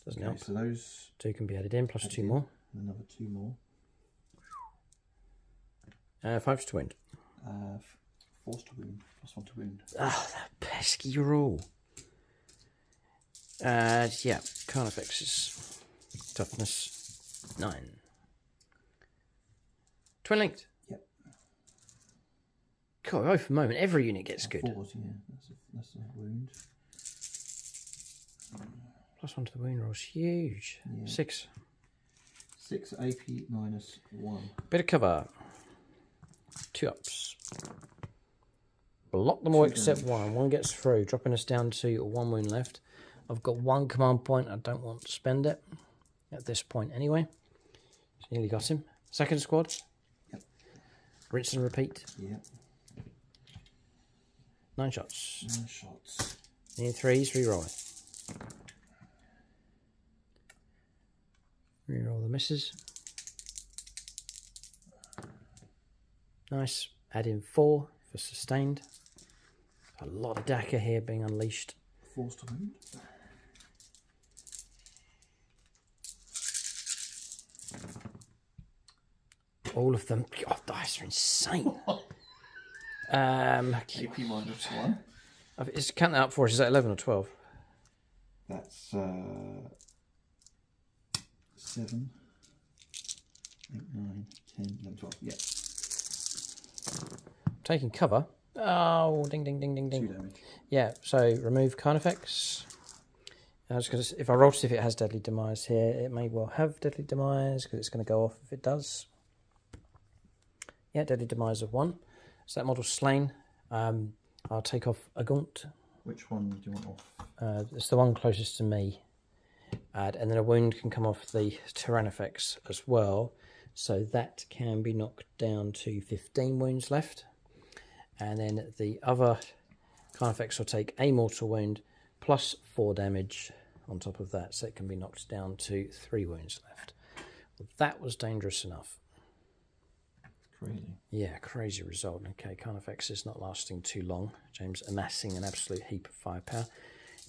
Doesn't help. So those 2 can be added in, plus 2 more. And another 2 more. 5 to wound. Force to wound, plus 1 to wound. Ah, that pesky rule. Yeah, Carnifexes. Toughness 9. Twin linked. Yep. God, oh, for a moment, every unit gets good. 4s, yeah, that's a wound. Plus 1 to the wound roll is huge. Yeah. 6. 6 AP minus 1. Bit of cover. 2 ups. Block them all except 1. 1 gets through, dropping us down to 1 wound left. I've got 1 command point. I don't want to spend it at this point anyway. So nearly got him. Second squad. Yep. Rinse and repeat. Yep. 9 shots. 9 shots. Need 3s, re-rolling. Re-roll the misses. Nice. Add in 4 for sustained. A lot of DACA here being unleashed. Force to wound. All of them. God, dice are insane. AP minus 1. It's count that up for us. Is that 11 or 12? That's 7, 8, 9, 10, 11, 12. Yeah. Taking cover. Oh, ding, ding, ding, ding, 2 ding. damage. Yeah, so remove Carnifex. Because if I roll to see if it has Deadly Demise here, it may well have Deadly Demise because it's going to go off if it does. Yeah, Deadly Demise of 1. So that model's slain. I'll take off a Gaunt. Which one do you want off? It's the one closest to me. And then a wound can come off the Tyrannifex as well. So that can be knocked down to 15 wounds left. And then the other Carnifex will take a mortal wound plus 4 damage on top of that. So it can be knocked down to 3 wounds left. Well, that was dangerous enough. Crazy. Yeah, crazy result. Okay, Carnifex is not lasting too long. James amassing an absolute heap of firepower.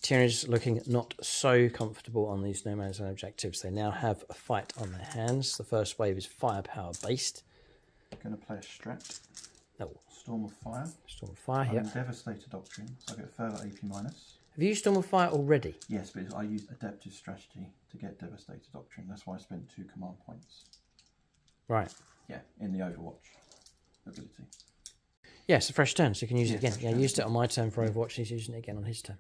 Tyranids looking not so comfortable on these no man's land objectives. They now have a fight on their hands. The first wave is firepower based. Going to play a strat. Oh, Storm of Fire. Storm of Fire, I'm yeah. in Devastator Doctrine, so I get further AP minus. Have you used Storm of Fire already? Yes, but I used Adaptive Strategy to get Devastator Doctrine. That's why I spent 2 command points. Right. Yeah, in the Overwatch ability. Yeah, it's a fresh turn, so you can use it again. fresh Yeah, I turn. used it on my turn for Overwatch. He's using it again on his turn.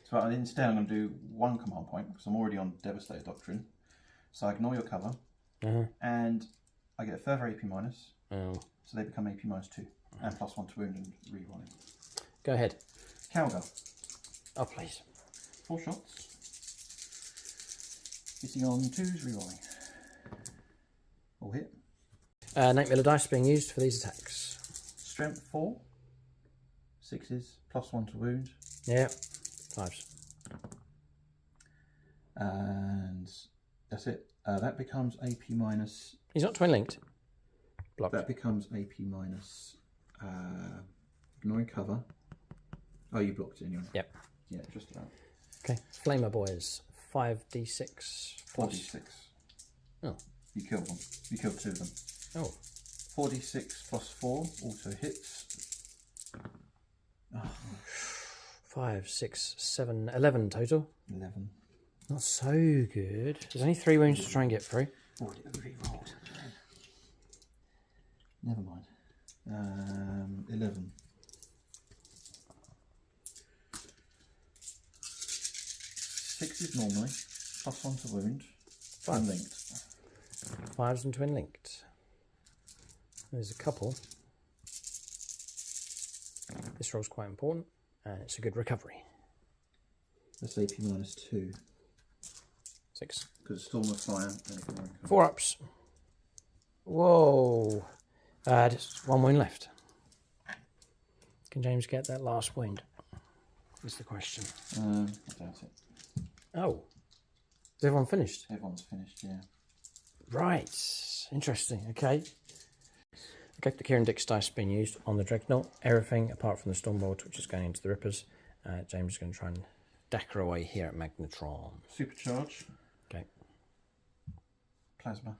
So instead I'm going to do 1 command point, because I'm already on Devastator Doctrine. So I ignore your cover, and I get a further AP minus, so they become AP minus 2, and +1 to wound and rerolling. Go ahead. Cowgirl. Oh, please. 4 shots. Hitting on 2s, rerolling. All hit. 8mm dice being used for these attacks. Strength 4. 6s, +1 to wound. Yeah, 5s. And that's it. That becomes AP minus. He's not twin linked. Blocked. That becomes AP minus. Ignoring cover. Oh, you blocked it anyway. Yep. Yeah, just about. Okay. Flamer boys. 5d6. 4d6. Oh. You killed one. You killed 2 of them. Oh. 4d6 +4 also hits. Oh. 5, 6, 7, 11 total. 11. Not so good. There's only 3 wounds to try and get through. Oh, it re-rolled. Never mind. 11. 6 normally. +1 to wound. Twin linked. 5s and twin linked. There's a couple. This roll's quite important, and it's a good recovery. That's AP minus 2. 6. Because Storm of Fire. And 4 ups. Whoa. Just 1 wound left. Can James get that last wound? Is the question. I doubt it. Oh. Is everyone finished? Everyone's finished, yeah. Right. Interesting. Okay. Okay, the Kieran Dix dice being used on the Dreadnought. Everything apart from the Stormbolt, which is going into the Rippers. James is going to try and dacker away here at Magnetron. Supercharge. Okay. Plasma.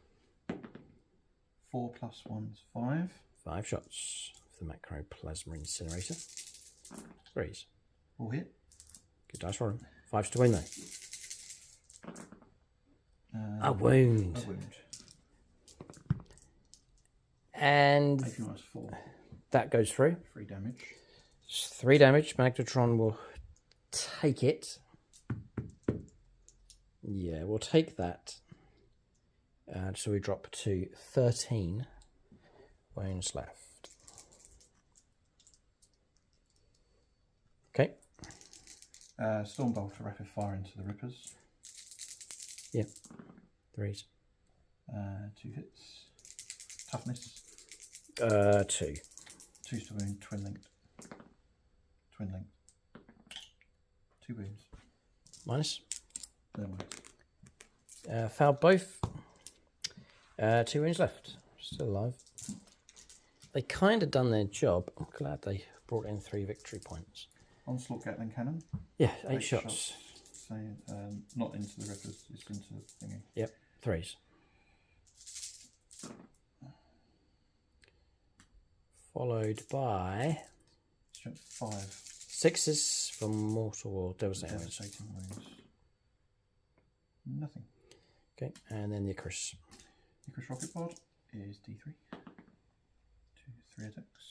4 + 1's 5. 5 shots for the Macro Plasma Incinerator. 3s. All hit. Good dice rolling. 5s to win though. A wound. A wound. And AP minus 4. that goes through. 3 damage. It's 3 damage. Magnetron will take it. Yeah, we'll take that. So we drop to 13 wounds left. Okay. Stormbolt to rapid fire into the Rippers. Yep. 3s. 2 hits. Toughness. 2. 2s to wound. Twin linked. Twin linked. 2 wounds. Minus. No minus. Fouled both. 2 wounds left. Still alive. They kind of done their job. I'm glad they brought in 3 victory points. Onslaught Gatling Cannon. Yeah, 8 shots. So, not into the Rippers, it's into the thingy. Yep, 3s. Followed by Strength 5. 6s from mortal or devastating wounds. Devastating wounds. Nothing. Okay, and then the Icarus. Icarus Rocket Pod is D3. 2, 3 attacks.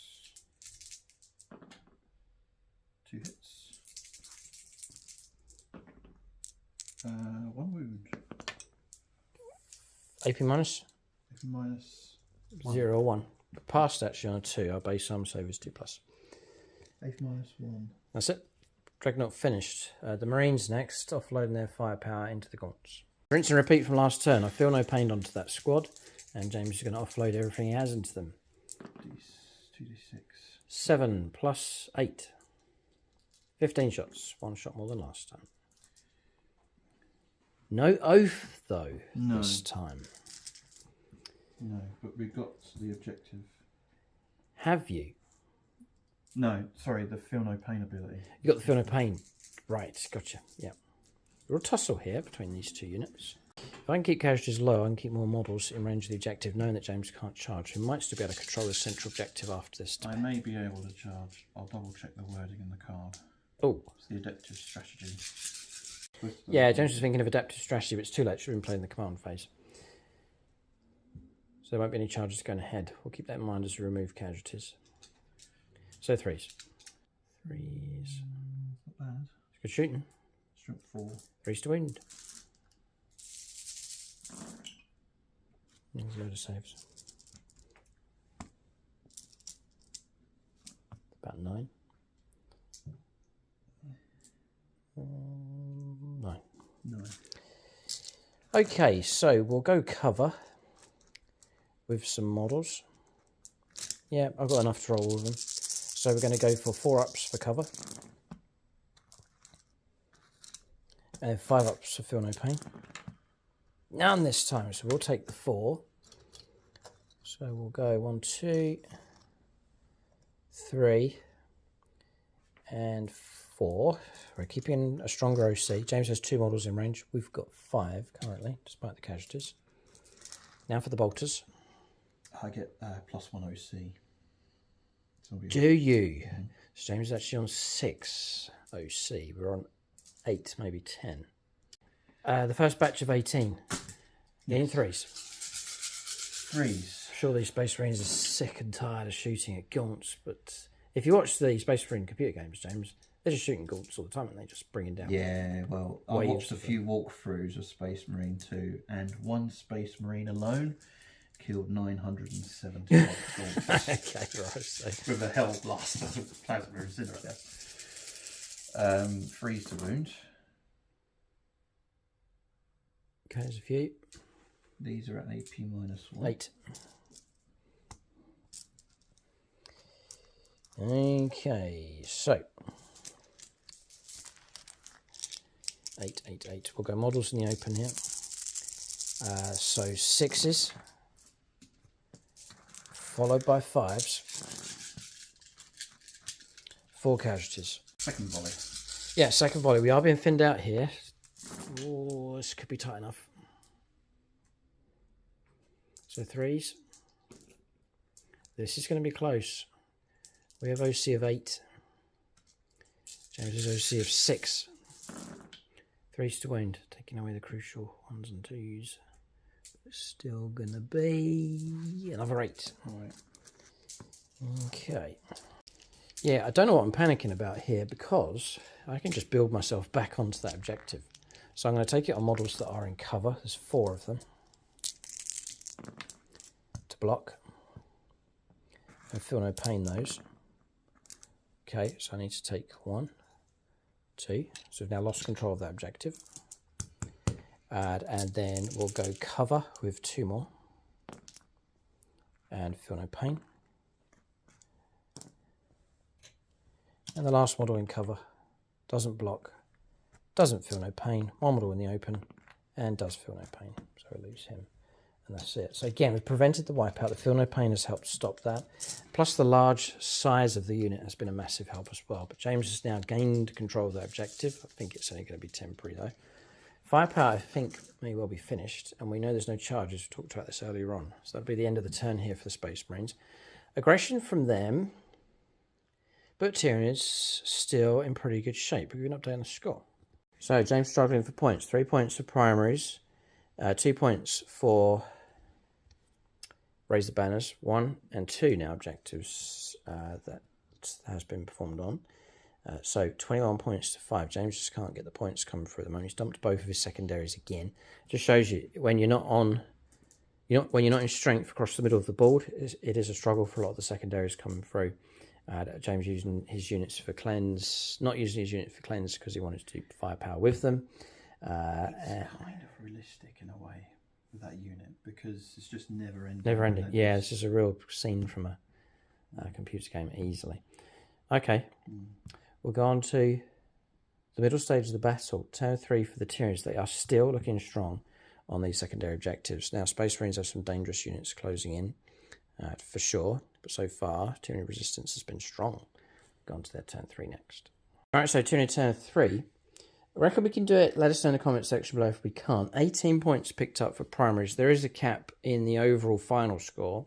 2 hits. 1 wound. AP minus? AP minus 0 or 1. But passed actually on a 2. Our base arm save is 2+. AP minus 1. That's it. Dreadnought finished. The Marines next, offloading their firepower into the gaunts. Rinse and repeat from last turn. I feel no pain onto that squad, and James is going to offload everything he has into them. 2d6. 7 + 8. 15 shots. 1 shot more than last time. No oath, though, this time. No, but we got the objective. Have you? No, sorry, the feel no pain ability. You got the feel no pain. Right, gotcha. Yeah. We'll tussle here between these 2 units. If I can keep casualties low, I can keep more models in range of the objective, knowing that James can't charge. We might still be able to control the central objective after this. I may be able to charge. I'll double check the wording in the card. Oh. It's the adaptive strategy. Yeah, James was thinking of adaptive strategy, but it's too late. Should have been playing the command phase. So there won't be any charges going ahead. We'll keep that in mind as we remove casualties. So 3s. 3s. Not bad. Good shooting. Strength 4. 3s to wound. There's a load of saves. About 9. 9. 9. Okay, so we'll go cover with some models. Yeah, I've got enough to roll with them. So we're going to go for 4 ups for cover. And 5 ups for feel no pain. None this time, so we'll take the 4. So we'll go 1, 2, 3, and 4. We're keeping a stronger OC. James has 2 models in range. We've got 5 currently, despite the casualties. Now for the bolters. I get +1 OC. Do you? Mm-hmm. So James is actually on 6 OC. We're on 8, maybe 10. The first batch of 18. In 3s. 3s. I'm sure these Space Marines are sick and tired of shooting at gaunts, but if you watch the Space Marine computer games, James, they're just shooting gaunts all the time and they just bring down. Yeah, well, I watched a few walkthroughs of Space Marine 2, and one Space Marine alone killed 970 gaunts. Okay, right. So. With a Hell Blaster plasma incinerator. 3s to wound. Okay, there's a few. These are at AP -1. 8. Okay, so 8, 8, 8. We'll go models in the open here. So 6s, followed by 5s, 4 casualties. Second volley. Yeah, second volley. We are being thinned out here. Oh, this could be tight enough. So 3s. This is going to be close. We have OC of 8. James has OC of 6. 3s to wound, taking away the crucial 1s and 2s. It's still going to be another 8. All right. Okay. Yeah, I don't know what I'm panicking about here because I can just build myself back onto that objective. So I'm going to take it on models that are in cover. There's 4 of them. To block. I feel no pain those. Okay, so I need to take 1, 2. So we've now lost control of that objective. And then we'll go cover with 2 more. And feel no pain. And the last model in cover doesn't block, doesn't feel no pain. 1 model in the open and does feel no pain. So we lose him. And that's it. So again, we've prevented the wipeout. The feel no pain has helped stop that. Plus the large size of the unit has been a massive help as well. But James has now gained control of that objective. I think it's only going to be temporary though. Firepower, I think, may well be finished. And we know there's no charges. We talked about this earlier on. So that'll be the end of the turn here for the Space Marines. Aggression from them. But Tyranids still in pretty good shape. We've been updating the score. So James struggling for points. 3 points for primaries. 2 points for raise the banners. 1 and 2 now objectives that has been performed on. So 21 points to 5. James just can't get the points coming through at the moment. He's dumped both of his secondaries again. Just shows you when you're not on, when you're not in strength across the middle of the board, it is a struggle for a lot of the secondaries coming through. James using his units for cleanse, not using his units for cleanse because he wanted to do firepower with them. It's kind of realistic in a way with that unit because it's just never ending. Never ending. Yeah, this is a real scene from a computer game easily. Okay, we'll go on to the middle stage of the battle. Turn 3 for the Tyranids. They are still looking strong on these secondary objectives. Now, Space Marines have some dangerous units closing in for sure. But so far, Tyranid resistance has been strong. Go on to their turn 3 next. All right, so Tyranid turn 3. I reckon we can do it. Let us know in the comment section below if we can't. 18 points picked up for primaries. There is a cap in the overall final score.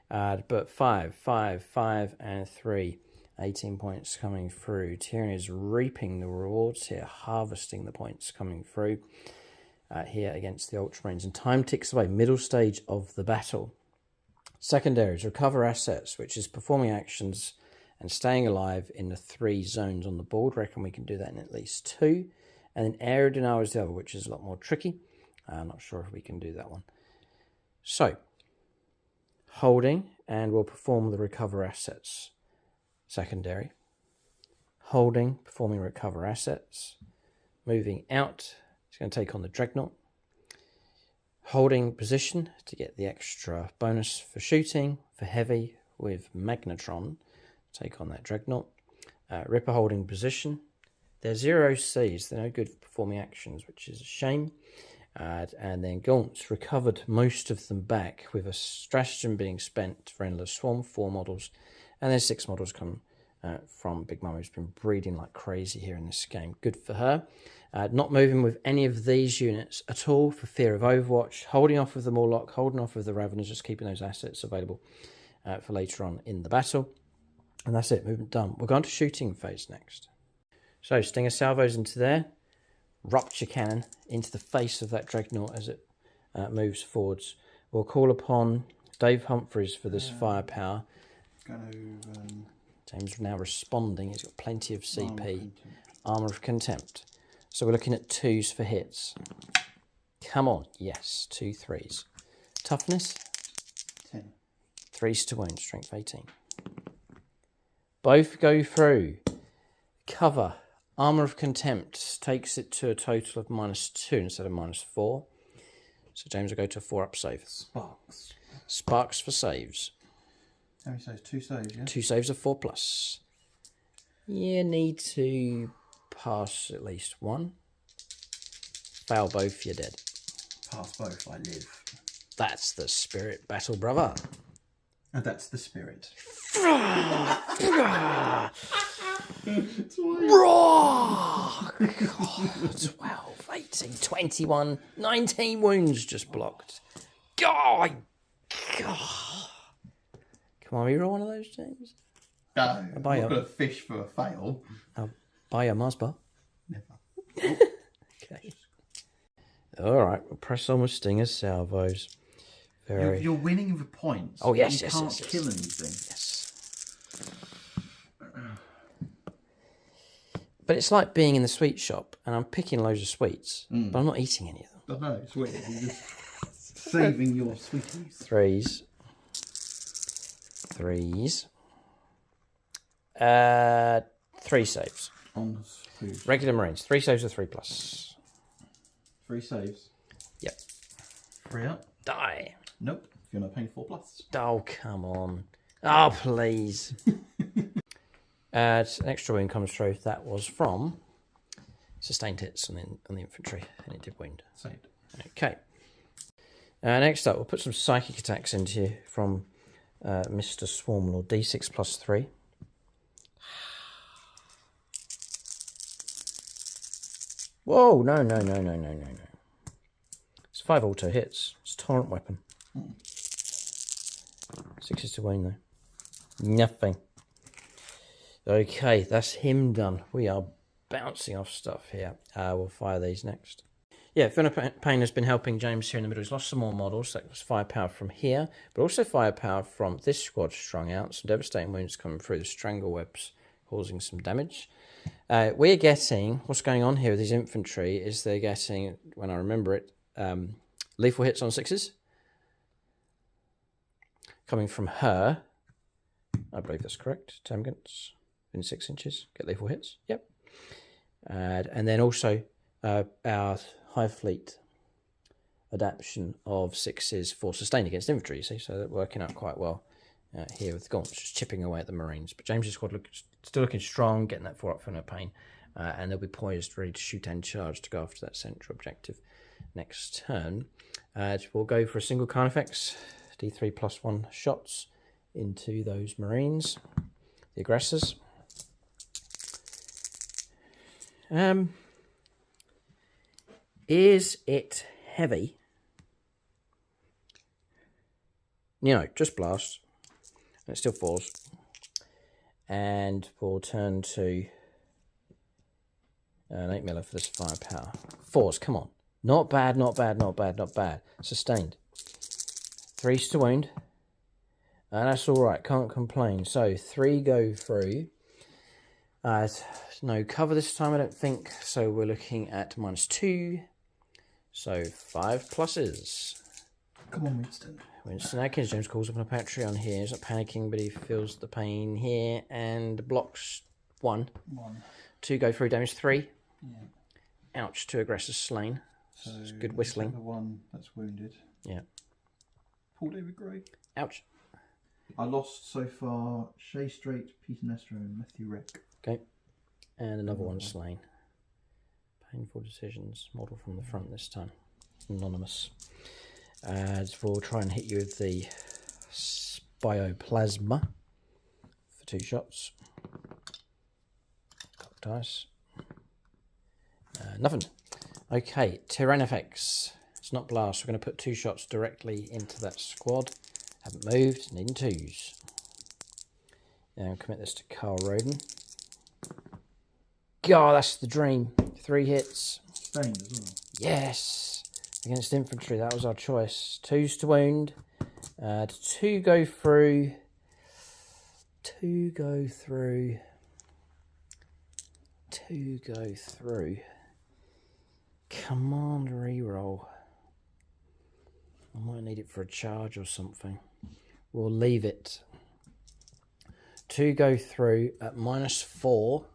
But 5, 5, 5, and 3. 18 points coming through. Tyranids reaping the rewards here, harvesting the points coming through here against the Ultramarines. And time ticks away. Middle stage of the battle. Secondaries, recover assets, which is performing actions and staying alive in the 3 zones on the board. Reckon we can do that in at least 2. And then Aerodynamo is the other, which is a lot more tricky. I'm not sure if we can do that one. So, holding, and we'll perform the recover assets secondary. Holding, performing recover assets. Moving out, it's going to take on the Dreadnought. Holding position to get the extra bonus for shooting, for heavy with Magnetron. Take on that Dreadnought. Ripper holding position. They're 0 Cs, they're no good for performing actions, which is a shame. And then Gaunts recovered most of them back with a stratagem being spent for Endless Swarm, 4 models. And then 6 models come from Big Mum, who's been breeding like crazy here in this game. Good for her. Not moving with any of these units at all for fear of Overwatch. Holding off with the Morlock, holding off with the Raveners, just keeping those assets available for later on in the battle. And that's it, movement done. We're going to shooting phase next. So, Stinger salvos into there. Rupture cannon into the face of that Dreadnought as it moves forwards. We'll call upon Dave Humphreys for this firepower. James now responding. He's got plenty of CP. Armour of Contempt. So we're looking at 2s for hits. Come on. Yes, 2 3s. Toughness? 10. 3s to wound. Strength 18. Both go through. Cover. Armour of Contempt takes it to a total of -2 instead of -4. So James will go to a 4-up save. Sparks. Sparks for saves. How many saves? 2 saves, yeah? 2 saves of 4+. You need to pass at least 1. Fail both, you're dead. Pass both, I live. That's the spirit, battle brother. And that's the spirit. 12, 18, 21, 19 wounds just blocked. God. Come on, reroll one of those, James. No, I'm not going to fish for a fail. I'll buy a Mars bar. Never. Okay. All right, we'll press on with Stinger salvos. You're winning the points. Oh, yes, you yes, can't yes, kill yes. anything. Yes. But it's like being in the sweet shop, and I'm picking loads of sweets, but I'm not eating any of them. I know, it's weird. You're just saving your sweeties. 3s. 3 saves. On who's? Regular Marines. 3 saves of 3+. 3 saves. Yep. 3 up. Die. Nope. If you're not paying 4+. Oh, come on. Oh, please. An extra wound comes through. That was from sustained hits on the infantry, and it did wound. Saved. Okay. Next up, we'll put some psychic attacks into you from Mr. Swarmlord. D6 +3. Whoa, no. It's 5 auto hits. It's a torrent weapon. 6 is to wound though. Nothing. Okay, that's him done. We are bouncing off stuff here. We'll fire these next. Yeah, Fiona Payne has been helping James here in the middle. He's lost some more models. That was firepower from here, but also firepower from this squad strung out. Some devastating wounds coming through the strangle webs, causing some damage. We're getting, what's going on here with these infantry is they're getting, when I remember it, lethal hits on 6s. Coming from her. I believe that's correct. Termagants in 6 inches. Get lethal hits. Yep. And then also our Hive Fleet adaptation of 6s for sustain against infantry, you see, so they're working out quite well here with Gaunts, just chipping away at the Marines. But James's squad still looking strong, getting that 4-up for no pain, and they'll be poised, ready to shoot and charge to go after that central objective next turn. We'll go for a single Carnifex, D3 +1 shots into those Marines, the aggressors. Is it heavy? Just blast. And it still falls. And we'll turn to an 8mm for this firepower. 4s, come on. Not bad. Sustained. 3s to wound. And that's alright, can't complain. So 3 go through. No cover this time, I don't think. So we're looking at -2. So 5 pluses. Come on, Winston. Winston Atkins, James calls up on a Patreon here. He's not panicking, but he feels the pain here and blocks 1. 2 go through, damage 3. Yeah. Ouch, 2 aggressors slain. So it's good whistling. The 1 that's wounded. Yeah. Paul David Gray. Ouch. I lost so far Shay Strait, Peter Nestor, and Matthew Reck. Okay. And another one slain. Painful decisions. Model from the front this time. Anonymous. We'll try and hit you with the Bioplasma for 2 shots. Cock dice. Nothing. Okay, Tyranids. It's not blast. We're going to put 2 shots directly into that squad. Haven't moved. Needing 2s. Now commit this to Carl Roden. God, that's the dream. 3 hits. Spain as well. Yes. Against infantry, that was our choice. 2s to wound. 2 go through. 2 go through. 2 go through. Come on, reroll. I might need it for a charge or something. We'll leave it. 2 go through at -4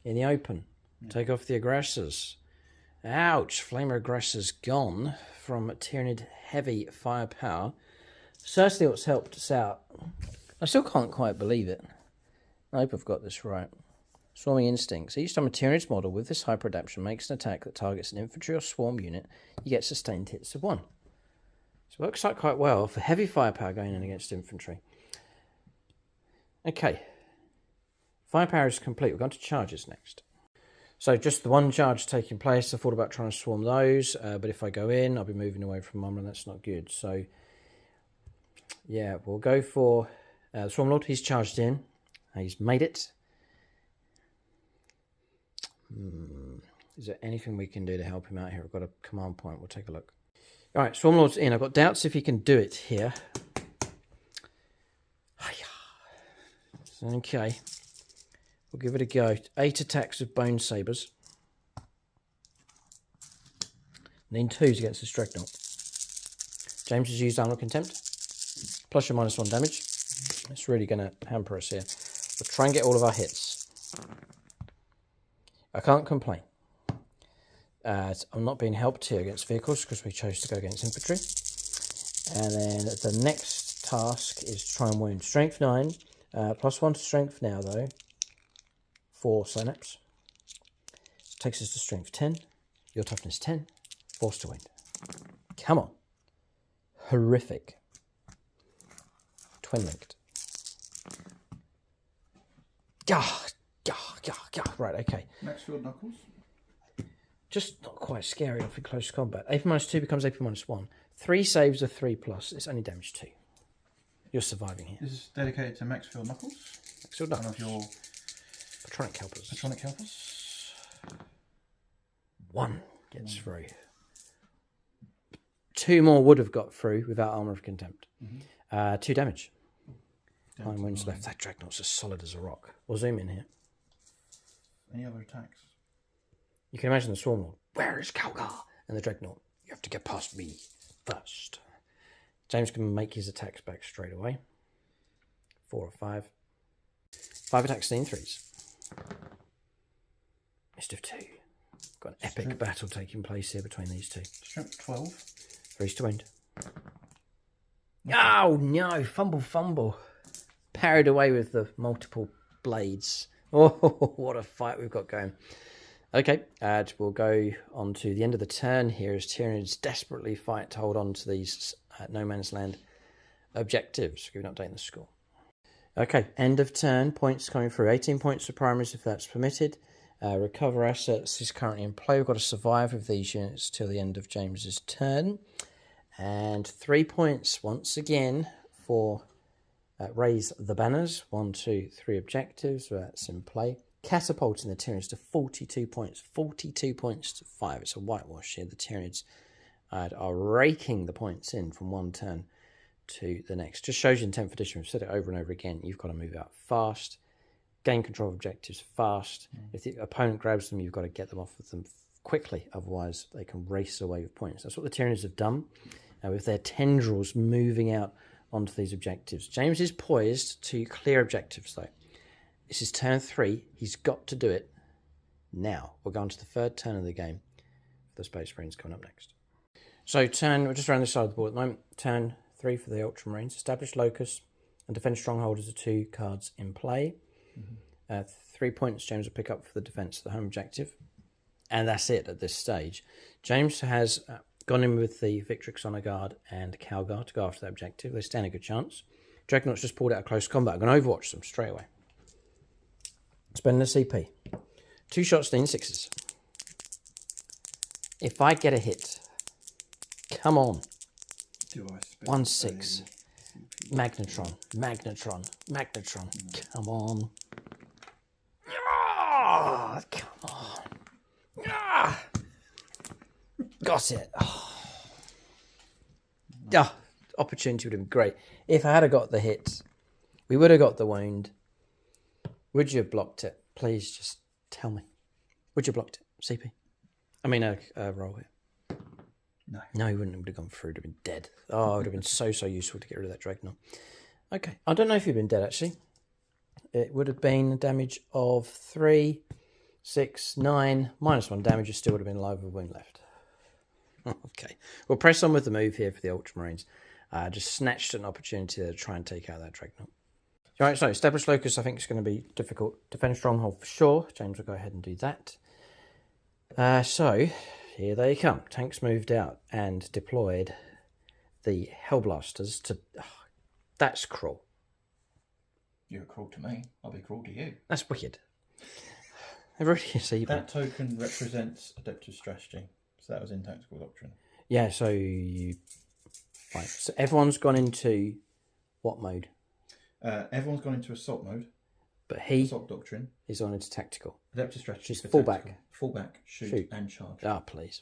in the open. Yeah. Take off the aggressors. Ouch! Flamer aggressors gone from Tyranid heavy firepower. Certainly what's helped us out. I still can't quite believe it. I hope I've got this right. Swarming instincts. Each time a Tyranid's model with this hyper adaptation makes an attack that targets an infantry or swarm unit, you get sustained hits of 1. So it works out quite well for heavy firepower going in against infantry. Okay. Firepower is complete. We're going to charges next. So just the 1 charge taking place. I thought about trying to swarm those, but if I go in, I'll be moving away from Mum, and that's not good. So, yeah, we'll go for the Swarm Lord. He's charged in. He's made it. Is there anything we can do to help him out here? I've got a command point. We'll take a look. All right, Swarm Lord's in. I've got doubts if he can do it here. Okay. We'll give it a go. 8 attacks with Bone Sabres. Need 2s against this Dreadnought. James has used Armor Contempt. Plus or minus 1 damage. It's really going to hamper us here. We'll try and get all of our hits. I can't complain. I'm not being helped here against vehicles because we chose to go against infantry. And then the next task is to try and wound. Strength 9. +1 to strength now, though. 4 synapse. Takes us to strength 10. Your toughness 10. Force to wound. Come on. Horrific. Twin linked. Right, okay. Maxfield Knuckles. Just not quite scary enough in close combat. AP -2 becomes AP -1. 3 saves of 3+. It's only damage 2. You're surviving here. This is dedicated to Maxfield Knuckles. Maxfield Knuckles. One of your Patronic helpers. Patronic helpers. 1 gets through. 2 more would have got through without Armor of Contempt. 2 damage. 9 wounds left. That Dreadnought's as solid as a rock. We'll zoom in here. Any other attacks? You can imagine the Swarm Lord. Where is Calgar? And the Dreadnought. You have to get past me first. James can make his attacks back straight away. 4 or 5. 5 attacks, 3s. Mischief 2. Got an epic battle taking place here between these 2. Strength 12. 3s to wound. Oh no! Fumble. Parried away with the multiple blades. Oh, what a fight we've got going. Okay, we'll go on to the end of the turn here as Tyranids desperately fight to hold on to these no man's land objectives. Give an update on the score. Okay, end of turn, points coming through. 18 points for primaries if that's permitted. Recover assets is currently in play. We've got to survive with these units till the end of James's turn. And 3 points once again for raise the banners. 1, 2, 3 objectives. That's in play. Catapulting the Tyranids to 42 points. 42 points to 5. It's a whitewash here. The Tyranids are raking the points in from one turn to the next. Just shows you in 10th edition. We've said it over and over again. You've got to move out fast gain control of objectives fast. If the opponent grabs them, you've got to get them off of them quickly, otherwise they can race away with points. That's what the Tyranids have done with their tendrils moving out onto these objectives. James is poised to clear objectives, though. This is turn 3. He's got to do it now. We're going to the third turn of the game. The Space Marines coming up next. So we're just around this side of the board at the moment. Turn 3 for the Ultramarines. Establish locus and defend strongholds are 2 cards in play. 3 points James will pick up for the defence of the home objective. And that's it at this stage. James has gone in with the Victrix Honor Guard and Calgar to go after that objective. They stand a good chance. Dreadnought's just pulled out of close combat. I'm going to overwatch them straight away. Spend the CP. 2 shots to in-6s. If I get a hit, come on. Do I spend 1-6. Magnetron. Come on. Oh, come on. Ah! Got it. Opportunity would have been great. If I had got the hit, we would have got the wound. Would you have blocked it? Please just tell me. Would you have blocked it? CP. I mean, roll it. No, he wouldn't have gone through. He'd have been dead. Oh, it would have been so useful to get rid of that Dreadnought. Okay. I don't know if he'd been dead, actually. It would have been a damage of 3, 6, 9. -1 damage. You still would have been alive with a wound left. Okay. We'll press on with the move here for the Ultramarines. Just snatched an opportunity to try and take out that Dreadnought. All right, so establish locus I think is going to be difficult. Defend stronghold for sure. James will go ahead and do that. So here they come. Tanks moved out and deployed the Hellblasters to... that's cruel. You're cruel to me. I'll be cruel to you. That's wicked. It really is evil. That token represents adaptive strategy. So that was in Tactical Doctrine. Yeah, so you... Right, so everyone's gone into what mode? Everyone's gone into assault mode. But he assault doctrine is on into tactical. Adaptive strategy. She's fullback. Fullback, shoot, and charge. Ah, please.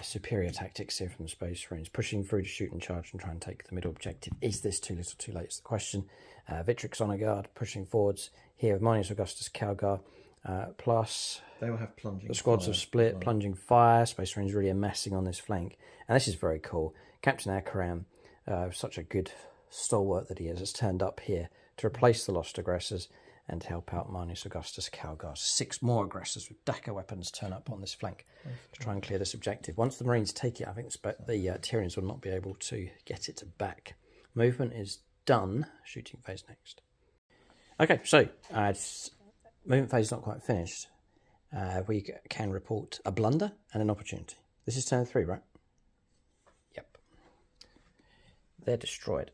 Superior tactics here from the Space Marines. Pushing through to shoot and charge and try and take the middle objective. Is this too little too late is the question. Victrix Honor Guard pushing forwards here with Manius Augustus Calgar. Plus they will have plunging. The squads have split, well. Plunging fire. Space Marines really amassing on this flank. And this is very cool. Captain Akaram, such a good stalwart that he is, has turned up here to replace the lost aggressors and to help out Manius Augustus Calgar. 6 more aggressors with Dakar weapons turn up on this flank to try and clear this objective. Once the Marines take it, I think the Tyranids will not be able to get it back. Movement is done. Shooting phase next. Okay, so movement phase is not quite finished. We can report a blunder and an opportunity. This is turn 3, right? Yep. They're destroyed.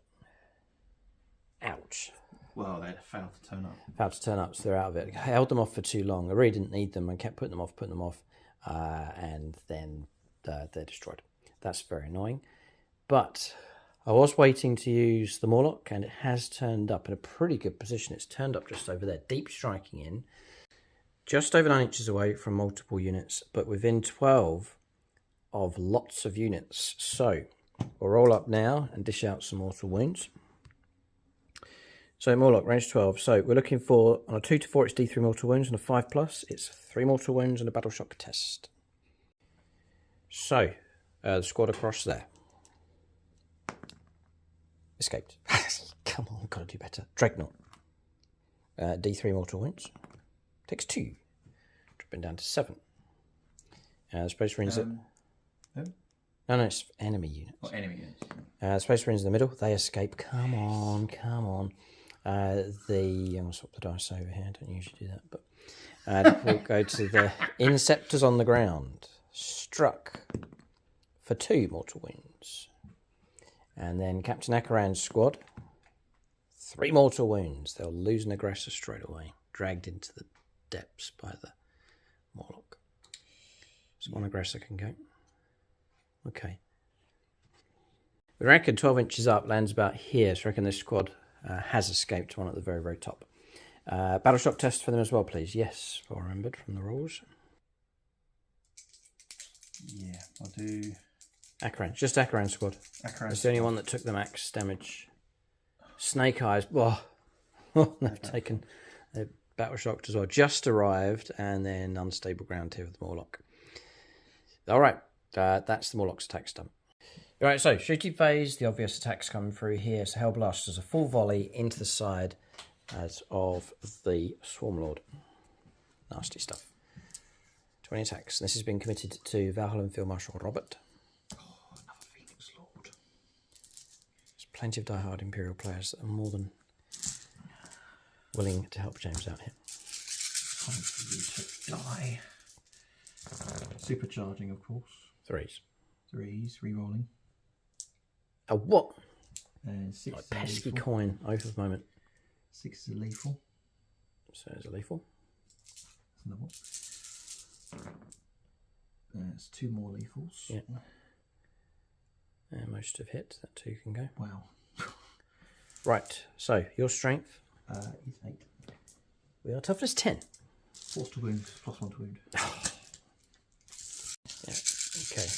Ouch. Well, they failed to turn up. Failed to turn up, so they're out of it. I held them off for too long. I really didn't need them. I kept putting them off, and then they're destroyed. That's very annoying. But I was waiting to use the Morlock, and it has turned up in a pretty good position. It's turned up just over there, deep striking in, just over 9 inches away from multiple units, but within 12 of lots of units. So we'll roll up now and dish out some mortal wounds. So Morlock, range 12. So we're looking for, on a 2 to 4, it's D3 mortal wounds, and a 5+, it's 3 mortal wounds and a battle shock test. So, the squad across there. Escaped. Come on, gotta do better. Dreadnought. D3 mortal wounds. Takes 2. Dropping down to 7. Space Marines... No, it's enemy units. Oh, enemy units. Space Marines in the middle. They escape. Come on. I'm going to swap the dice over here. I don't usually do that, but we'll go to the Inceptors on the ground. Struck for 2 mortal wounds. And then Captain Akaran's squad, 3 mortal wounds. They'll lose an aggressor straight away. Dragged into the depths by the Morlock. So one aggressor can go. Okay. We reckon 12 inches up lands about here, so I reckon this squad has escaped one at the very, very top. Battle shock test for them as well, please. Yes, well remembered from the rules. Yeah, I'll do... Akaran, just Akaran squad. Akaran. It's the only one that took the max damage. Snake Eyes, they've taken Battle shocked as well. Just arrived, and then unstable ground here with the Morlock. All right, that's the Morlock's attack done. All right, so shooting phase, the obvious attacks coming through here. So Hellblast is a full volley into the side of the Swarmlord. Nasty stuff. 20 attacks. This has been committed to Valhalla Field Marshal Robert. Oh, another Phoenix Lord. There's plenty of diehard Imperial players that are more than willing to help James out here. Time for you to die. Supercharging, of course. 3s. 3s, re-rolling. A what? And 6 Like pesky coin. Oath of moment. 6 is a lethal. So there's a lethal. That's another one. There's 2 more lethals. Yeah. And most have hit. That 2 can go. Wow. Right. So your strength. Is 8. We are toughness 10. Force to wound, +1 to wound. Yeah. Okay.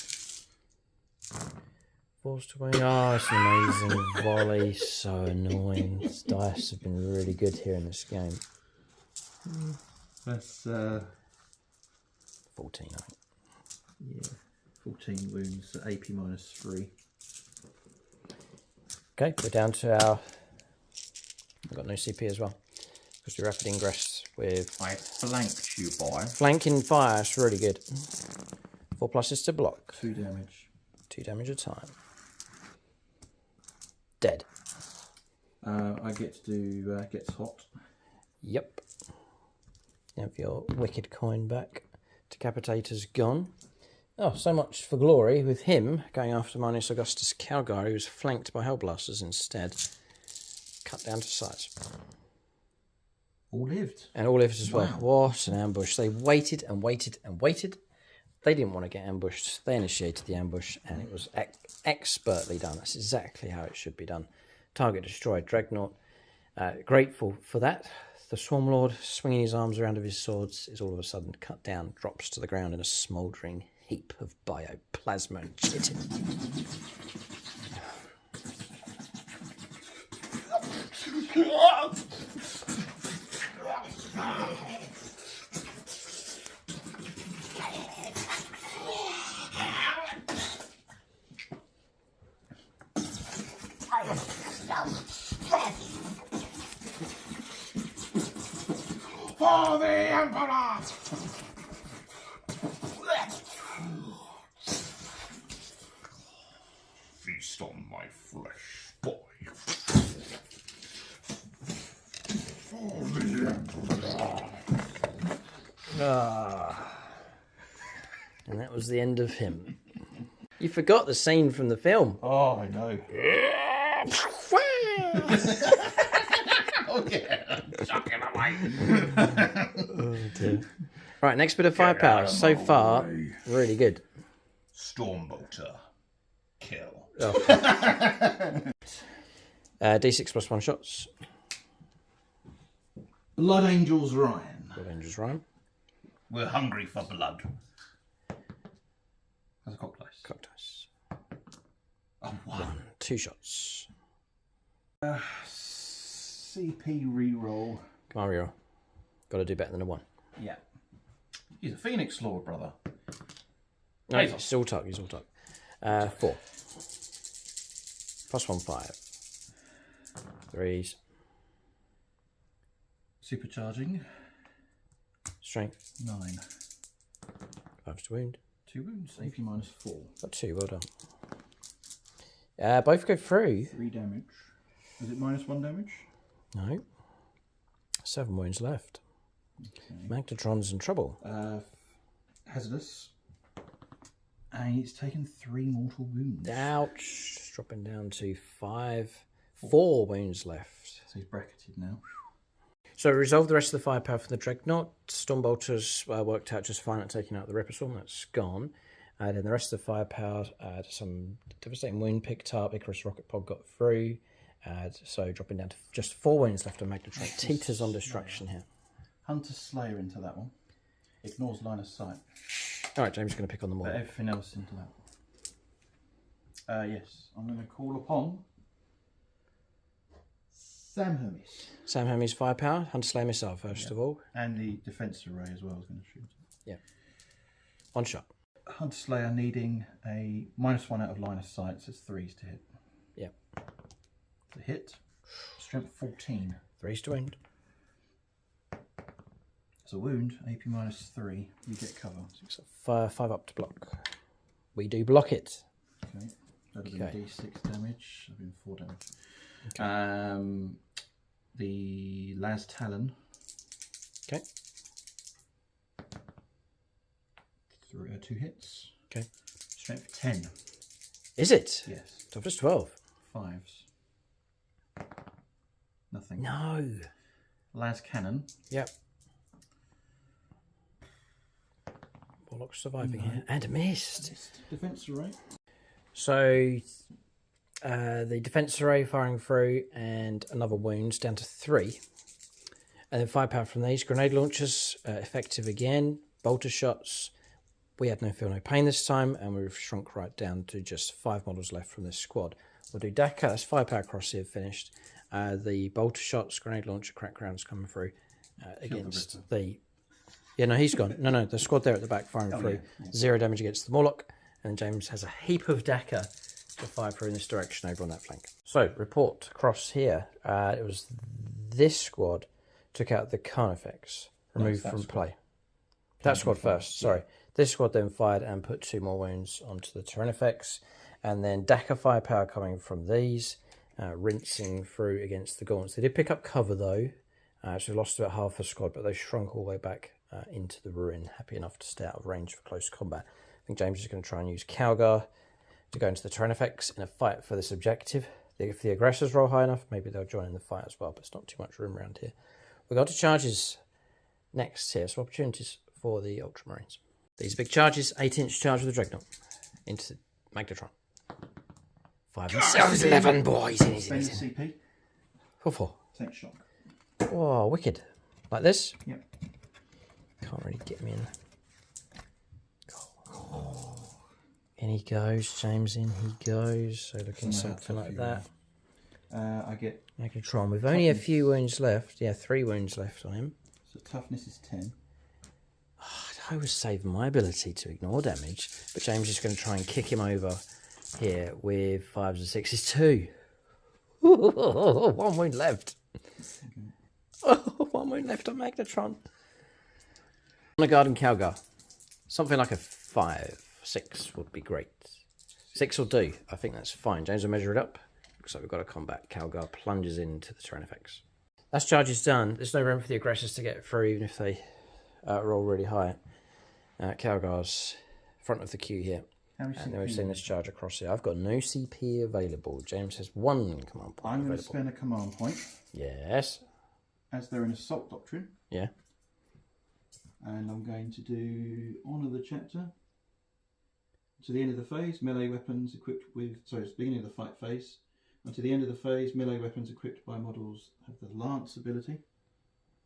Force to wound. Oh, it's an amazing volley. So annoying. These dice have been really good here in this game. That's 14, I think. yeah, 14 wounds, so AP -3. Okay, we're down to our... I've got no CP as well. Because we rapid ingress with... I flanked you, boy. Flanking fire, it's really good. 4 pluses to block. 2 damage. 2 damage a time. Dead. I get to do gets hot. Yep. You have your wicked coin back. Decapitator's gone. Oh, so much for glory with him going after Marnius Augustus Calgar, who was flanked by Hellblasters instead. Cut down to size. All lived. And all lived as well. Wow. What an ambush. They waited and waited and waited. They didn't want to get ambushed. They initiated the ambush, and it was expertly done. That's exactly how it should be done. Target destroyed. Dreadnought. Grateful for that. The Swarmlord, swinging his arms around of his swords, is all of a sudden cut down, drops to the ground in a smouldering heap of bioplasma and chitin. For the Emperor! Feast on my flesh, boy. For the Emperor. And that was the end of him. You forgot the scene from the film. Oh, I know. Oh, yeah. Chuck him away. Oh, dear. Right, next bit of firepower. So far, really good. Stormbolter. Kill. Oh. D6 plus 1 shots. Blood Angels Ryan. Blood Angels Rhyme. We're hungry for blood. That's a cock dice. Cock dice. Oh, 1. 2 shots. CP reroll. Come on, reroll. Got to do better than a 1. Yeah. He's a Phoenix Lord, brother. No, he's all tuck. He's all tuck. 4. Plus 1, 5. 3s. Supercharging. Strength. 9. 5 to wound. 2 wounds. AP -4. Got 2. Well done. Both go through. 3 damage. Is it -1 damage? No. 7 wounds left. Okay. Magnetron's in trouble. Hazardous. And he's taken 3 mortal wounds. Ouch. Dropping down to 4 wounds left. So he's bracketed now. So resolve the rest of the firepower for the Dreadnought. Stormbolters worked out just fine at taking out the Ripper Storm. That's gone. And then the rest of the firepower, some devastating wound picked up. Icarus Rocket Pod got through. So dropping down to just 4 wounds left on Magnetron. Teeters on destruction here. Hunter Slayer into that one. Ignores line of sight. All right, James is going to pick on them all. But everything else into that. Yes, I'm going to call upon Sam Hermes. Sam Hermes firepower, Hunter Slayer missile first of all. And the defense array as well is going to shoot. Yeah. One shot. Hunter Slayer needing a -1 out of line of sight, so it's 3s to hit. Yeah. To hit. Strength 14. 3s to wound. It's a wound, AP -3. You get cover. 5 up to block. We do block it. Okay. That'll be D6 damage. That'll be 4 damage. Okay. The Las Talon. Okay. 2 hits. Okay. Strength 10. Is it? Yes. Toughness 12. 5s. Nothing. No. Las Cannon. Yep. Warlock surviving here. And missed. Defense array. So the defense array firing through and another wounds down to 3. And then firepower from these. Grenade launchers, effective again. Bolter shots. We had no feel, no pain this time, and we've shrunk right down to just 5 models left from this squad. We'll do Dakar, that's firepower cross here finished. The bolter shots, grenade launcher, crack rounds coming through against the... Yeah, no, he's gone. No, the squad there at the back firing through. Yeah. 0 damage against the Morlock, and James has a heap of Dakar to fire through in this direction over on that flank. So, report across here. It was this squad took out the Carnifex, removed from play. That squad first, sorry. This squad then fired and put 2 more wounds onto the Tyranids, and then Dakar firepower coming from these, rinsing through against the Gaunts. They did pick up cover though, so lost about half a squad, but they shrunk all the way back into the ruin, happy enough to stay out of range for close combat. I think James is going to try and use Calgar to go into the Tyranids in a fight for this objective. If the aggressors roll high enough, maybe they'll join in the fight as well, but it's not too much room around here. We've got to charges next here, so opportunities for the Ultramarines. These are big charges, 8-inch charge with the Dreadnought into Magnetron. 5 and 7, 11 boys. Easy. CP. 4-4. Take shock. Oh, wicked. Like this? Yep. Can't really get me in. Oh. In he goes, James, in he goes. So looking something like that. I get... Magnetron. We've only a few wounds left. Yeah, 3 wounds left on him. So toughness is 10. I was saving my ability to ignore damage, but James is going to try and kick him over here with 5s and 6s. 2. 1 wound left. Oh, 1 wound left on Magnetron. On a Garden Calgar. Something like a 5. 6 would be great. 6 will do. I think that's fine. James will measure it up. Looks like we've got a combat. Calgar plunges into the Tyranids. That's charges done. There's no room for the aggressors to get through, even if they roll really high. Calgar's front of the queue here. And then we've seen this charge across here. I've got no CP available. James has 1 command point. I'm going to spend a command point. Yes. As they're in Assault Doctrine. Yeah. And I'm going to do Honour the Chapter. To the end of the phase, melee weapons equipped with... Sorry, it's the beginning of the fight phase. And to the end of the phase, melee weapons equipped by models have the Lance ability.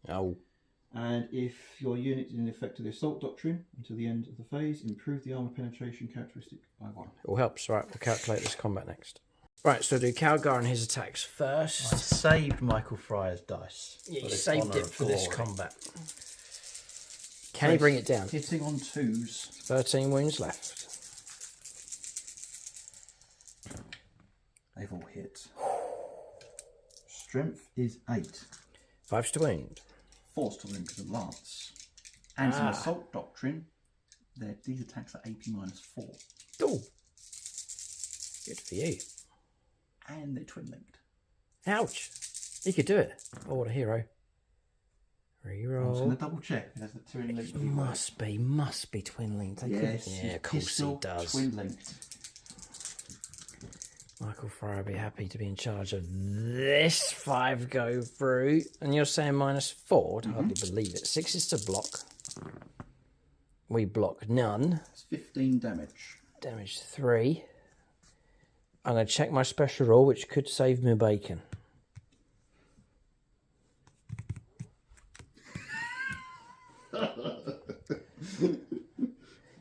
Oh. And if your unit is in effect of the Assault Doctrine until the end of the phase, improve the armour penetration characteristic by 1. It all helps. Right, we'll calculate this combat next. Right, so do Calgar and his attacks first. I saved Michael Fryer's dice. Yeah, he saved it for this combat. Can he bring it down? Hitting on 2s. 13 wounds left. They've all hit. Strength is 8. 5s to wound. Forced to wound because of Lance. And some Assault Doctrine. These attacks are AP -4. Oh, good for you. And they're twin linked. Ouch! He could do it. Oh, what a hero! Reroll. I'm just going to double check. It has the twin linked. Must be twin linked. Yes, yeah, of course he does. Twin linked. Michael Fryer will be happy to be in charge of this 5 go through. And you're saying -4? I'd hardly believe it. 6 is to block. We block none. It's 15 damage. Damage 3. I'm going to check my special roll, which could save me bacon.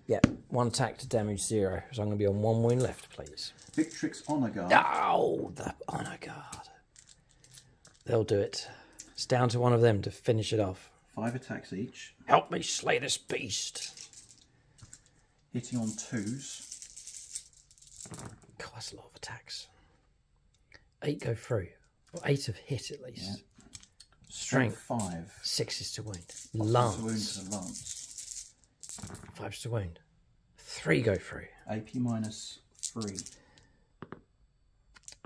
Yeah, 1 attack to damage 0. So I'm going to be on 1 wound left, please. Victrix Honor Guard. Oh, the Honor Guard. They'll do it. It's down to one of them to finish it off. 5 attacks each. Help me slay this beast. Hitting on 2s. God, that's a lot of attacks. 8 go through. Or 8 have hit at least. Yeah. Strength 5. 6 is to wound. Lance. Lance. Wound to the lance. 5 is to wound. 3 go through. AP minus 3.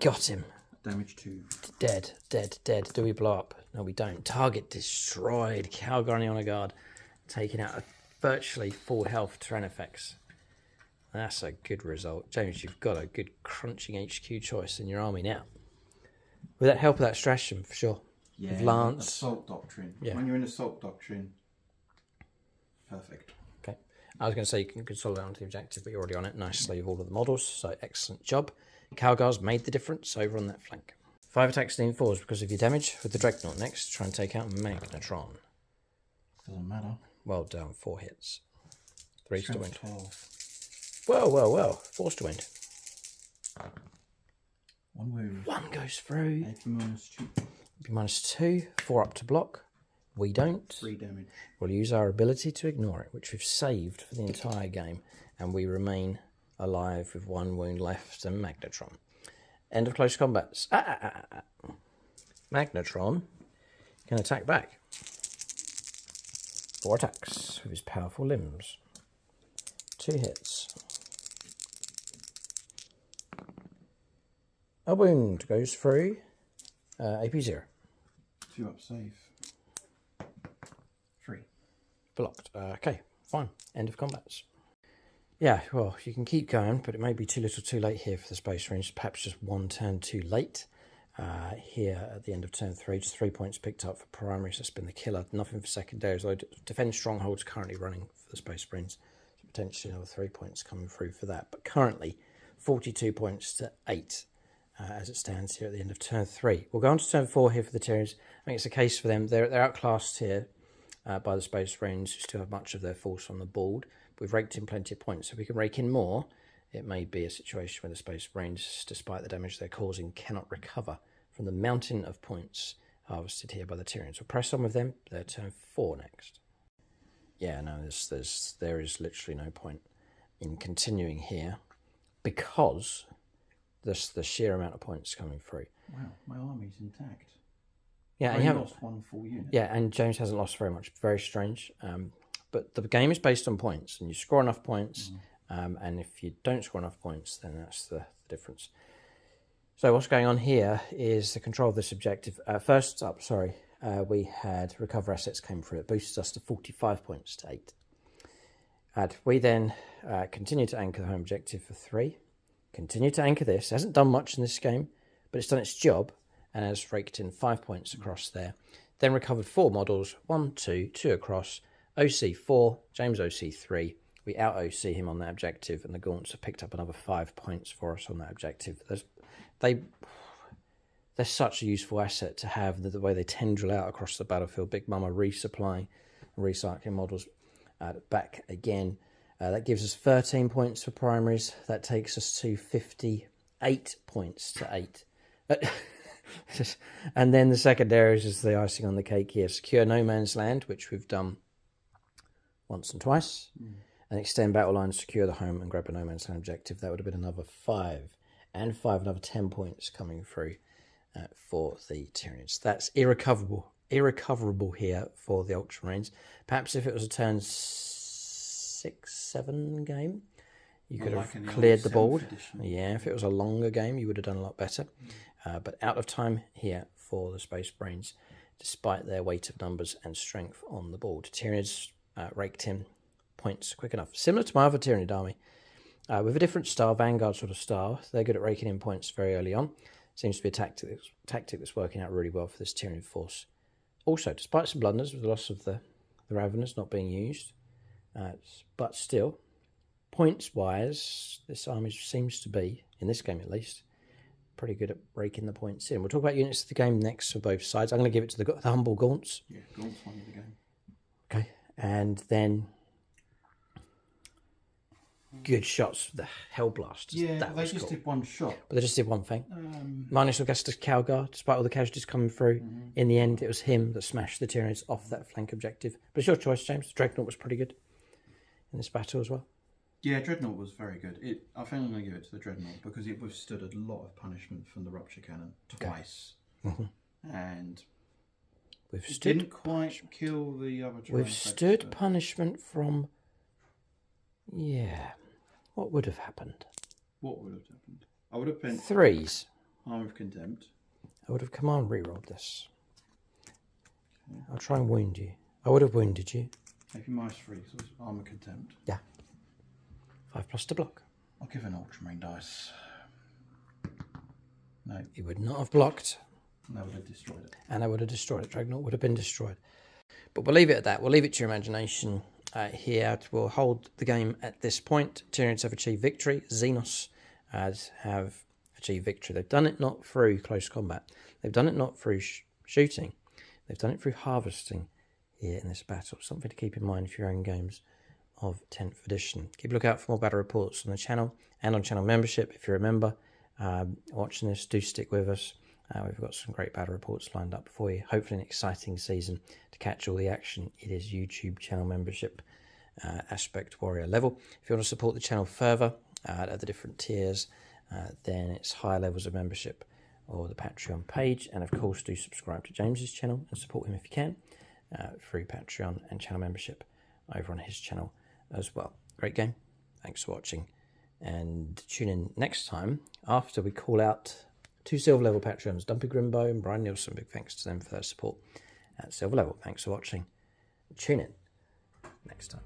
Got him. Damage 2. Dead, dead, dead. Do we blow up? No, we don't. Target destroyed. Calgary on a guard. Taking out a virtually full health Tyranids. That's a good result. James, you've got a good crunching HQ choice in your army now. With that help of that stratagem, for sure. Yeah, with Lance. Assault Doctrine. Yeah. When you're in Assault Doctrine, perfect. Okay. I was going to say you can consolidate onto the objective, but you're already on it. Nicely with all of the models, so excellent job. Calgar's made the difference over on that flank. 5 attacks, 4s because of your damage. With the Dreadnought next, try and take out Magnetron. Doesn't matter. Well done, 4 hits. 3's to win. 12. Well, well, well. 4's to win. 1 wound. 1 goes through. AP minus 2. Be -2. 4 up to block. We don't. 3 damage. We'll use our ability to ignore it, which we've saved for the entire game, and we remain alive with 1 wound left and Magnetron. End of close combats. Magnetron can attack back. 4 attacks with his powerful limbs. 2 hits. A wound goes through. AP 0. 2 up save. 3. Blocked. Okay, fine. End of combats. Yeah, well, you can keep going, but it may be too little too late here for the Space Marines. Perhaps just 1 turn too late. Here at the end of turn 3, just 3 points picked up for primaries. That's been the killer. Nothing for secondaries. Although Defend Strongholds currently running for the Space Marines. So potentially another 3 points coming through for that. But currently, 42 points to 8 as it stands here at the end of turn 3. We'll go on to turn 4 here for the Tyranids. I think it's a case for them. They're outclassed here by the Space Marines, who still have much of their force on the board. We've raked in plenty of points. So if we can rake in more, it may be a situation where the Space Marines, despite the damage they're causing, cannot recover from the mountain of points harvested here by the Tyranids. We'll press on with them. They're turn 4 next. Yeah, no, there is literally no point in continuing here because the sheer amount of points coming through. Wow, my army's intact. Yeah, I and you haven't lost 1 full unit. Yeah, and James hasn't lost very much. Very strange. But the game is based on points, and you score enough points, and if you don't score enough points, then that's the difference. So what's going on here is the control of this objective. First up, we had recover assets came through. It boosted us to 45 points to 8. We then continue to anchor the home objective for 3. Continue to anchor this. It hasn't done much in this game, but it's done its job and has raked in 5 points across there. Then recovered 4 models, 1, 2, 2 across, OC 4, James OC 3. We out OC him on that objective, and the Gaunts have picked up another 5 points for us on that objective. They're such a useful asset to have, the way they tendril out across the battlefield. Big Mama resupplying, recycling models back again. That gives us 13 points for primaries. That takes us to 58 points to 8. And then the secondaries is the icing on the cake here. Secure no man's land, which we've done once and twice. And extend battle lines, secure the home, and grab a no man's land objective. That would have been another 5. And 5, another 10 points coming through for the Tyranids. That's irrecoverable here for the Ultramarines. Perhaps if it was a turn 6-7 game, you could have cleared the board. Edition. Yeah, if it was a longer game, you would have done a lot better. But out of time here for the Space Marines, despite their weight of numbers and strength on the board. Tyranids raked in points quick enough. Similar to my other Tyranid army, with a different style, Vanguard sort of style. They're good at raking in points very early on. Seems to be a tactic that's working out really well for this Tyranid force. Also, despite some blunders with the loss of the Raveners not being used, but still, points-wise, this army seems to be, in this game at least, pretty good at raking the points in. We'll talk about units of the game next for both sides. I'm going to give it to the humble Gaunts. Yeah, Gaunts won the game. Okay, and then good shots with the Hellblasters. Yeah, that they was just cool. did one shot. But they just did one thing. Minus Augustus Calgar, despite all the casualties coming through, in the end it was him that smashed the Tyranids off that flank objective. But it's your choice, James. Dreadnought was pretty good in this battle as well. Yeah, Dreadnought was very good. I think I'm going to give it to the Dreadnought because it withstood a lot of punishment from the Rupture Cannon twice. And it didn't quite kill the other withstood punishment from... Yeah. What would have happened? What would have happened? I would have been... 3s. Arm of Contempt. I would have command rerolled this. Okay. I'll try and wound you. I would have wounded you. Maybe -3, so it's Arm of Contempt. Yeah. 5+ to block. I'll give an Ultramarine dice. No. You would not have blocked. And I would have destroyed it. And I would have destroyed it. Dreadnought would have been destroyed. But we'll leave it at that. We'll leave it to your imagination here. We'll hold the game at this point. Tyranids have achieved victory. Xenos have achieved victory. They've done it not through close combat. They've done it not through shooting. They've done it through harvesting here in this battle. Something to keep in mind for your own games of 10th edition. Keep a lookout for more battle reports on the channel and on channel membership. If you're a member watching this, do stick with us. We've got some great battle reports lined up for you. Hopefully an exciting season to catch all the action. It is YouTube channel membership Aspect Warrior level. If you want to support the channel further at the different tiers, then it's higher levels of membership or the Patreon page. And of course, do subscribe to James's channel and support him if you can through Patreon and channel membership over on his channel as well. Great game. Thanks for watching. And tune in next time after we call out 2 silver level Patreons, Dumpy Grimbo and Brian Nielsen. Big thanks to them for their support at silver level. Thanks for watching. Tune in next time.